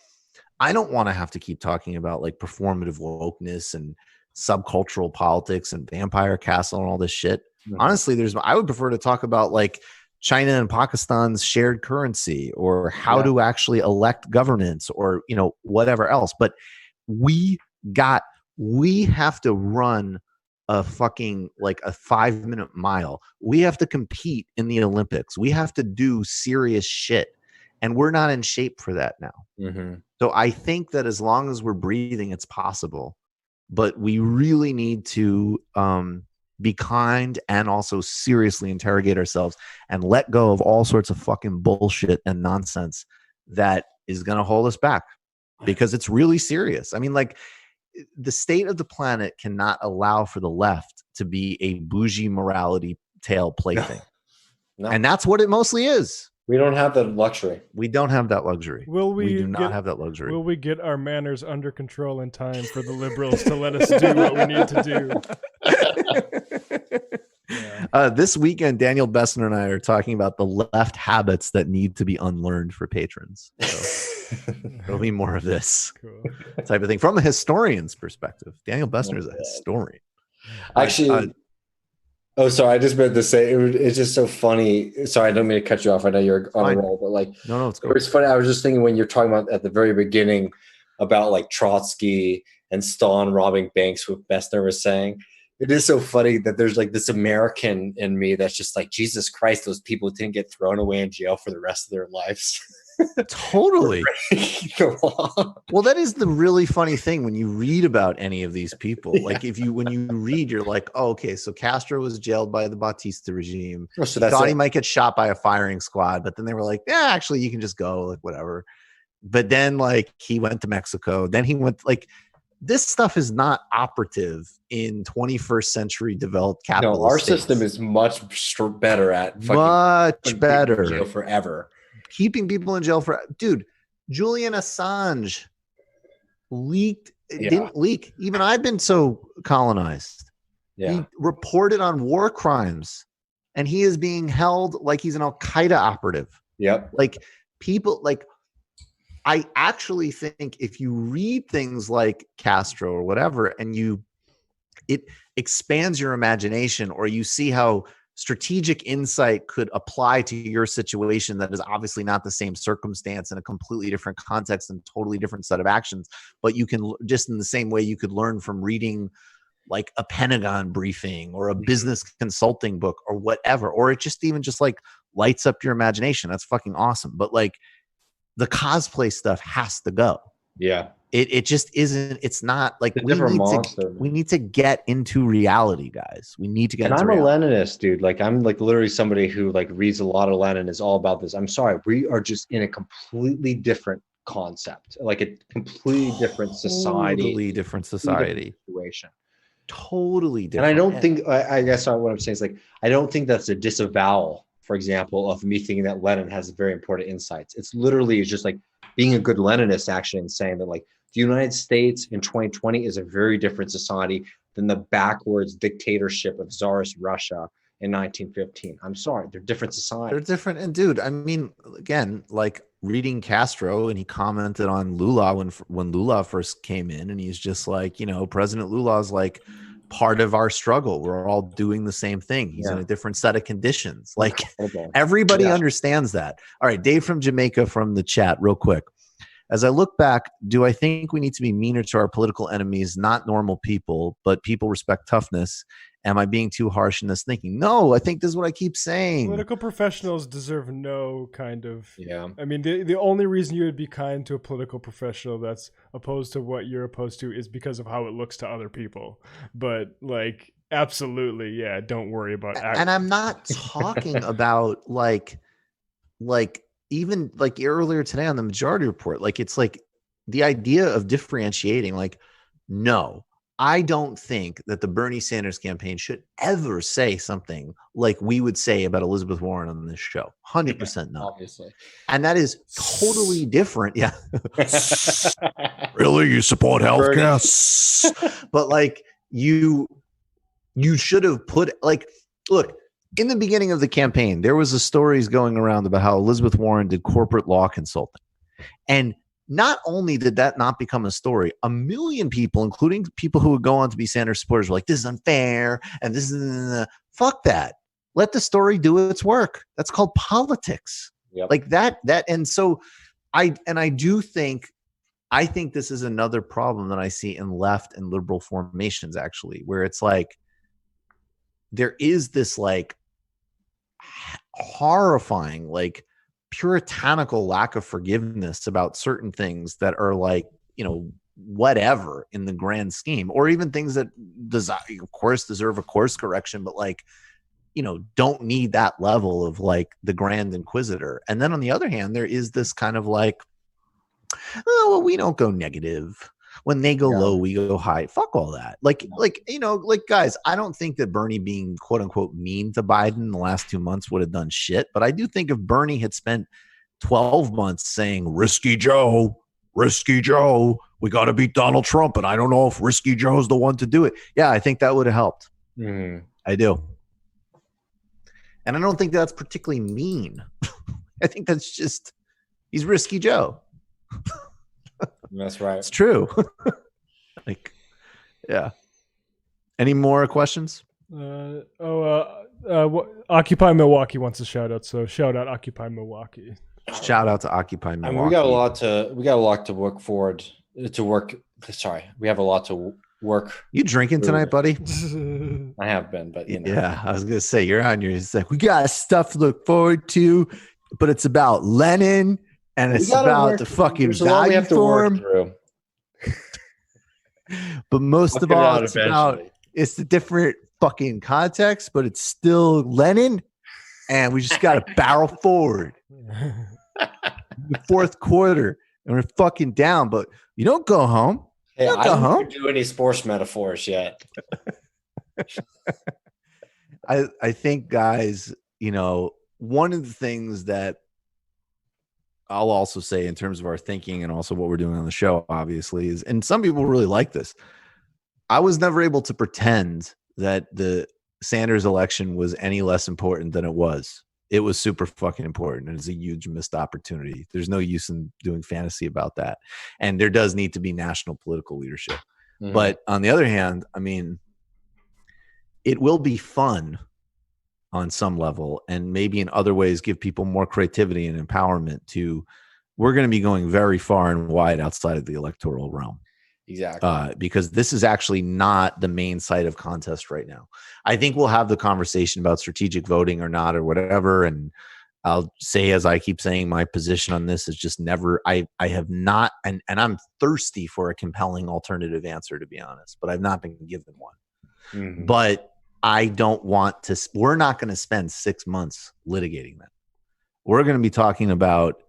[SPEAKER 1] I don't want to have to keep talking about like performative wokeness and subcultural politics and Vampire Castle and all this shit. Honestly, I would prefer to talk about like China and Pakistan's shared currency, or how to actually elect governance, or whatever else. But we have to run a fucking like a 5-minute mile. We have to compete in the Olympics. We have to do serious shit, and we're not in shape for that now. So I think that as long as we're breathing, it's possible. But we really need to be kind and also seriously interrogate ourselves and let go of all sorts of fucking bullshit and nonsense that is going to hold us back, because it's really serious. I mean, like, the state of the planet cannot allow for the left to be a bougie morality tale plaything. No. And that's what it mostly is.
[SPEAKER 4] We don't have that luxury.
[SPEAKER 1] We don't have that luxury. We do not have that luxury.
[SPEAKER 3] Will we get our manners under control in time for the liberals to let us do what we need to do?
[SPEAKER 1] This weekend, Daniel Bessner and I are talking about the left habits that need to be unlearned for patrons. So there'll be more of this type of thing from a historian's perspective. Daniel Bessner is a historian.
[SPEAKER 4] Actually, sorry, I just meant to say it's just so funny. Sorry, I don't mean to cut you off. I know you're on a roll, but like,
[SPEAKER 1] no, it's
[SPEAKER 4] cool. It's funny. I was just thinking when you're talking about at the very beginning about like Trotsky and Stalin robbing banks, what Bessner was saying. It is so funny that there's like this American in me that's just like, Jesus Christ, those people didn't get thrown away in jail for the rest of their lives.
[SPEAKER 1] Totally. Well, that is the really funny thing when you read about any of these people. Like, when you read, you're like, oh, okay, so Castro was jailed by the Batista regime. He thought he might get shot by a firing squad, but then they were like, yeah, actually, you can just go, like, whatever. But then, like, he went to Mexico. Then he went, like, this stuff is not operative in 21st century developed capitalist
[SPEAKER 4] No, our
[SPEAKER 1] states.
[SPEAKER 4] system is much better at
[SPEAKER 1] much better.
[SPEAKER 4] Jail forever.
[SPEAKER 1] Keeping people in jail for, dude, Julian Assange didn't leak. Even I've been so colonized. He reported on war crimes, and he is being held like he's an Al-Qaeda operative.
[SPEAKER 4] Yep.
[SPEAKER 1] Like, people, like, I actually think if you read things like Castro or whatever, and it expands your imagination, or you see how strategic insight could apply to your situation that is obviously not the same circumstance in a completely different context and totally different set of actions, but you can, just in the same way you could learn from reading like a Pentagon briefing or a business consulting book or whatever, or it just even just like lights up your imagination. That's fucking awesome. But like, the cosplay stuff has to go.
[SPEAKER 2] Yeah.
[SPEAKER 1] It just isn't. It's not like we need to get into reality, guys. We need to get.
[SPEAKER 2] And
[SPEAKER 1] into
[SPEAKER 2] I'm
[SPEAKER 1] reality.
[SPEAKER 2] a Leninist, dude. Like, I'm like literally somebody who like reads a lot of Lenin, is all about this. I'm sorry, we are just in a completely different concept, like a completely different society,
[SPEAKER 1] Totally different society
[SPEAKER 2] situation.
[SPEAKER 1] Totally different.
[SPEAKER 2] And I don't think. I guess what I'm saying is like, I don't think that's a disavowal, for example, of me thinking that Lenin has very important insights. It's literally just like being a good Leninist, actually, and saying that like, the United States in 2020 is a very different society than the backwards dictatorship of Tsarist Russia in 1915. I'm sorry, they're different societies.
[SPEAKER 1] They're different. And dude, I mean, again, like, reading Castro, and he commented on Lula when Lula first came in, and he's just like, President Lula's like part of our struggle. We're all doing the same thing. He's in a different set of conditions. Like everybody understands that. All right, Dave from Jamaica from the chat, real quick. As I look back, do I think we need to be meaner to our political enemies, not normal people, but people respect toughness? Am I being too harsh in this thinking? No, I think this is what I keep saying.
[SPEAKER 3] Political professionals deserve no kind of...
[SPEAKER 4] Yeah.
[SPEAKER 3] I mean, the only reason you would be kind to a political professional that's opposed to what you're opposed to is because of how it looks to other people. But, like, absolutely, yeah, don't worry about...
[SPEAKER 1] And I'm not talking about, like even like earlier today on the Majority Report, like it's like the idea of differentiating, like, no, I don't think that the Bernie Sanders campaign should ever say something like we would say about Elizabeth Warren on this show. 100% no.
[SPEAKER 4] Obviously.
[SPEAKER 1] And that is totally different. Yeah. Really? You support healthcare? But like you should have put, like, look, in the beginning of the campaign, there was a stories going around about how Elizabeth Warren did corporate law consulting. And not only did that not become a story, a million people, including people who would go on to be Sanders supporters, were like, this is unfair. And this is fuck that. Let the story do its work. That's called politics.
[SPEAKER 4] Yep.
[SPEAKER 1] Like that. And so I think this is another problem that I see in left and liberal formations, actually, where it's like there is this like horrifying, like puritanical lack of forgiveness about certain things that are like, whatever in the grand scheme, or even things that of course deserve a course correction, but like, don't need that level of like the grand inquisitor. And then on the other hand, there is this kind of like, oh, well, we don't go negative. When they go low, we go high. Fuck all that. Like, guys, I don't think that Bernie being quote unquote mean to Biden in the last 2 months would have done shit. But I do think if Bernie had spent 12 months saying Risky Joe, we got to beat Donald Trump. And I don't know if Risky Joe's the one to do it. Yeah, I think that would have helped. I do. And I don't think that's particularly mean. I think that's just, he's Risky Joe.
[SPEAKER 4] That's right.
[SPEAKER 1] It's true. Like, yeah. Any more questions?
[SPEAKER 3] Occupy Milwaukee wants a shout out. So shout out Occupy Milwaukee.
[SPEAKER 1] Shout out to Occupy Milwaukee.
[SPEAKER 4] I mean, we got a lot to work forward to work. Sorry, we have a lot to work.
[SPEAKER 1] You drinking tonight, buddy?
[SPEAKER 4] I have been, but
[SPEAKER 1] yeah, I was gonna say you're on your. It's like we got stuff to look forward to, but it's about Lenin. And it's about the fucking value form. But most of all, it's the different fucking context, but it's still Lenin. And we just got to barrel forward. The fourth quarter, and we're fucking down, but you don't go home.
[SPEAKER 4] Hey, I don't do any sports metaphors yet.
[SPEAKER 1] I think, guys, one of the things that I'll also say in terms of our thinking and also what we're doing on the show, obviously, is, and some people really like this. I was never able to pretend that the Sanders election was any less important than it was. It was super fucking important, and it's a huge missed opportunity. There's no use in doing fantasy about that. And there does need to be national political leadership. Mm-hmm. But on the other hand, I mean, it will be fun on some level, and maybe in other ways give people more creativity and empowerment to, we're going to be going very far and wide outside of the electoral realm.
[SPEAKER 4] Exactly.
[SPEAKER 1] Because this is actually not the main site of contest right now. I think we'll have the conversation about strategic voting or not or whatever. And I'll say, as I keep saying, my position on this is just never, I have not, and I'm thirsty for a compelling alternative answer, to be honest, but I've not been given one. Mm-hmm. But I don't want to, we're not going to spend 6 months litigating that. We're going to be talking about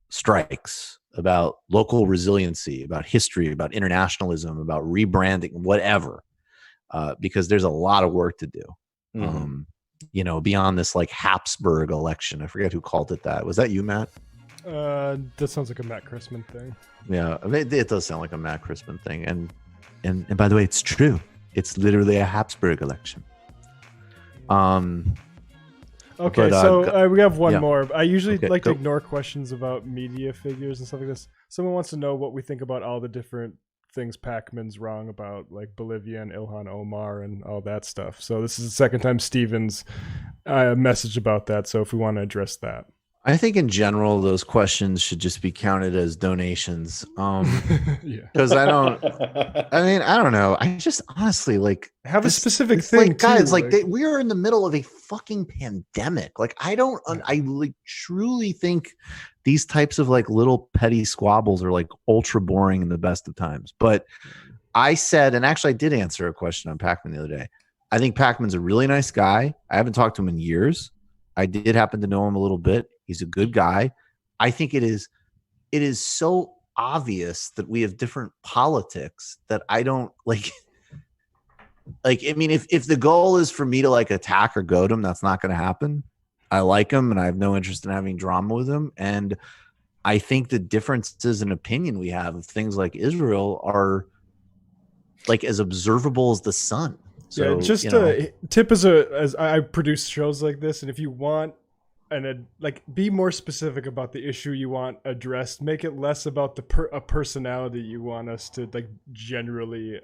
[SPEAKER 1] strikes, about local resiliency, about history, about internationalism, about rebranding, whatever, because there's a lot of work to do. Mm-hmm. Beyond this like Habsburg election. I forget who called it that. Was that you, Matt?
[SPEAKER 3] That sounds like a Matt Christman thing.
[SPEAKER 1] Yeah, it does sound like a Matt Christman thing. And by the way, it's true. It's literally a Habsburg election.
[SPEAKER 3] Okay,
[SPEAKER 1] But,
[SPEAKER 3] so we have one
[SPEAKER 1] yeah.
[SPEAKER 3] more. I usually
[SPEAKER 1] Okay,
[SPEAKER 3] like to
[SPEAKER 1] go.
[SPEAKER 3] ignore questions about media figures and stuff like this. Someone wants to know what we think about all the different things Pacman's wrong about, like Bolivia and Ilhan Omar and all that stuff. So this is the second time Steven's message about that. So if we want to address that.
[SPEAKER 1] I think in general, those questions should just be counted as donations.
[SPEAKER 3] Yeah.
[SPEAKER 1] Because I don't know. I just honestly like
[SPEAKER 3] Have a specific
[SPEAKER 1] it's
[SPEAKER 3] thing,
[SPEAKER 1] like, guys,
[SPEAKER 3] too, like-
[SPEAKER 1] we are in the middle of a fucking pandemic. Like, I like truly think these types of like little petty squabbles are like ultra boring in the best of times. But I said, and actually I did answer a question on Pacman the other day. I think Pacman's a really nice guy. I haven't talked to him in years. I did happen to know him a little bit. He's a good guy. I think it is so obvious that we have different politics that I don't like. Like, I mean, if the goal is for me to like attack or goad him, that's not going to happen. I like him and I have no interest in having drama with him. And I think the differences in opinion we have of things like Israel are like as observable as the sun. So,
[SPEAKER 3] yeah, just a tip as I produce shows like this, and if you want like be more specific about the issue you want addressed, make it less about a personality you want us to like generally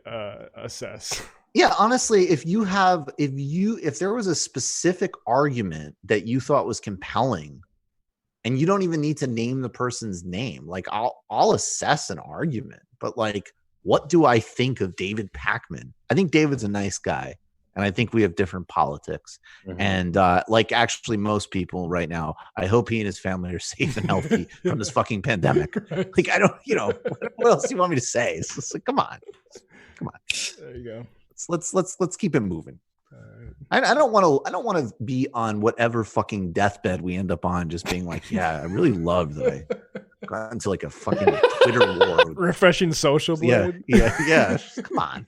[SPEAKER 3] assess.
[SPEAKER 1] Yeah, honestly, if there was a specific argument that you thought was compelling, and you don't even need to name the person's name, like I'll assess an argument, but like, what do I think of David Pacman? I think David's a nice guy, and I think we have different politics. Mm-hmm. And like actually most people right now, I hope he and his family are safe and healthy from this fucking pandemic. Like, I don't, what else do you want me to say? It's just like, come on.
[SPEAKER 3] There you go.
[SPEAKER 1] Let's keep it moving. I don't want to be on whatever fucking deathbed we end up on, just being like, yeah, I really loved that I got into like a fucking Twitter war.
[SPEAKER 3] Refreshing social blade.
[SPEAKER 1] Yeah. Come on.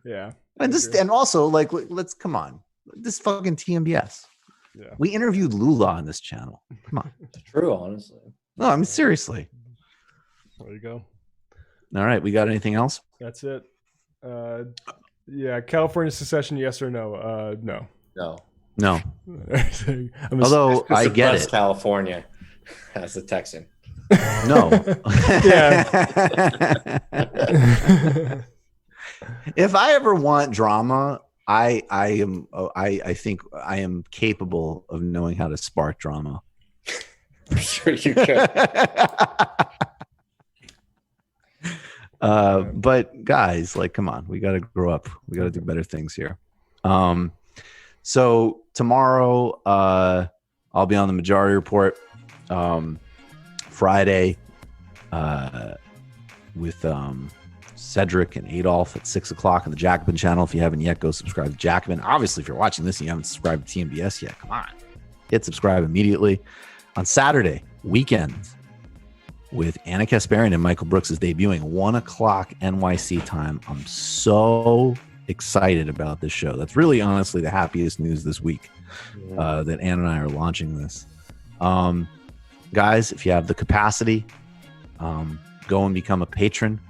[SPEAKER 3] Yeah.
[SPEAKER 1] And also like, let's come on. This fucking TMBS. Yeah. We interviewed Lula on this channel. Come on.
[SPEAKER 4] It's true, honestly.
[SPEAKER 1] No, I mean seriously.
[SPEAKER 3] There you go.
[SPEAKER 1] All right, we got anything else?
[SPEAKER 3] That's it. Yeah, California secession, yes or no? No.
[SPEAKER 1] Although I get it.
[SPEAKER 4] California as a Texan.
[SPEAKER 1] No.
[SPEAKER 3] Yeah.
[SPEAKER 1] If I ever want drama, I think I am capable of knowing how to spark drama.
[SPEAKER 4] For sure you could.
[SPEAKER 1] But guys, like, come on, we got to grow up. We got to do better things here. So tomorrow, I'll be on the Majority Report. Friday, with Cedric and Adolf at 6:00 on the Jacobin channel. If you haven't yet, go subscribe to Jacobin. Obviously, if you're watching this and you haven't subscribed to TMBS yet, come on, hit subscribe immediately. On Saturday, weekends, with Anna Kasparian and Michael Brooks is debuting 1:00 NYC time. I'm so excited about this show. That's really honestly the happiest news this week, that Anna and I are launching this. Guys, if you have the capacity, go and become a patron.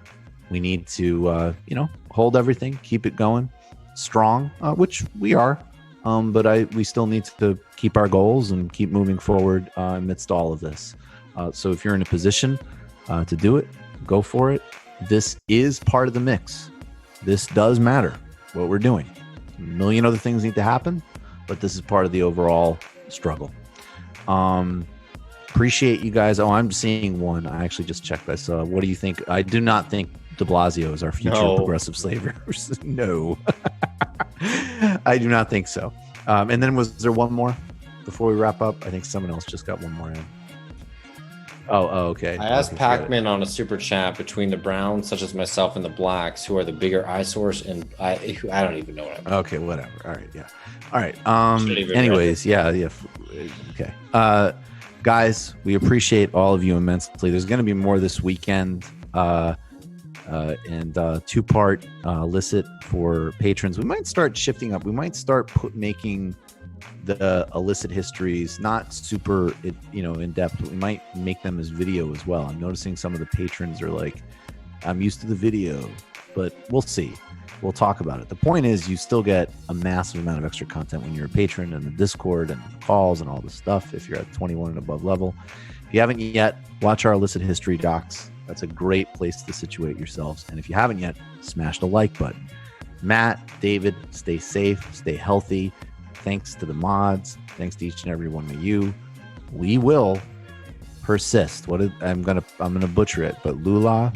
[SPEAKER 1] We need to, hold everything, keep it going strong, which we are. But we still need to keep our goals and keep moving forward amidst all of this. So if you're in a position to do it, go for it. This is part of the mix. This does matter, what we're doing. A million other things need to happen, but this is part of the overall struggle. Appreciate you guys. Oh, I'm seeing one. I actually just checked this. What do you think? I do not think de Blasio is our future progressive saviors. No. I do not think so. And then was there one more before we wrap up? I think someone else just got one more in. Oh, okay.
[SPEAKER 4] I asked Pacman on a super chat between the Browns, such as myself, and the Blacks, who are the bigger eyesores, and I don't even know what I'm.
[SPEAKER 1] Okay, whatever. All right, yeah. All right. Anyways, yeah. Okay. Guys, we appreciate all of you immensely. There's going to be more this weekend, and two-part illicit for patrons. We might start shifting up. We might start making the illicit histories not super in depth, but we might make them as video as well. I'm noticing some of the patrons are like, I'm used to the video, but we'll see. we'll talk about it. The point is, you still get a massive amount of extra content when you're a patron, and the Discord and the calls and all this stuff if you're at 21 and above level. If you haven't yet, watch our illicit history docs. That's a great place to situate yourselves. And if you haven't yet, smash the like button. Matt, David, stay safe, stay healthy. Thanks to the mods. Thanks to each and every one of you. We will persist. I'm gonna butcher it, but Lula,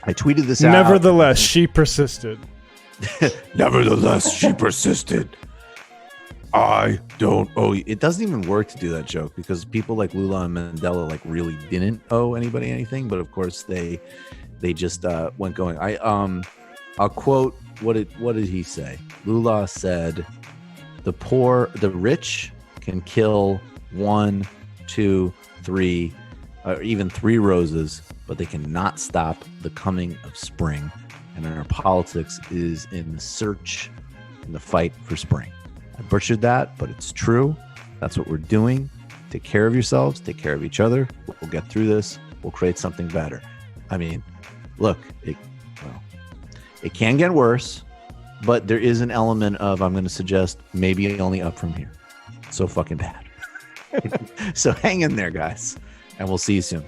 [SPEAKER 1] I tweeted this out.
[SPEAKER 3] Nevertheless, she persisted.
[SPEAKER 1] Nevertheless, she persisted. I don't owe you. It doesn't even work to do that joke because people like Lula and Mandela like really didn't owe anybody anything, but of course they just went going. I'll quote what did he say? Lula said, the rich can kill 1, 2, 3, or even 3 roses, but they cannot stop the coming of spring. And our politics is in the fight for spring. I butchered that, but it's true. That's what we're doing. Take care of yourselves. Take care of each other. We'll get through this. We'll create something better. I mean, look, it can get worse, but there is an element of, I'm going to suggest, maybe only up from here. So fucking bad. So hang in there, guys, and we'll see you soon.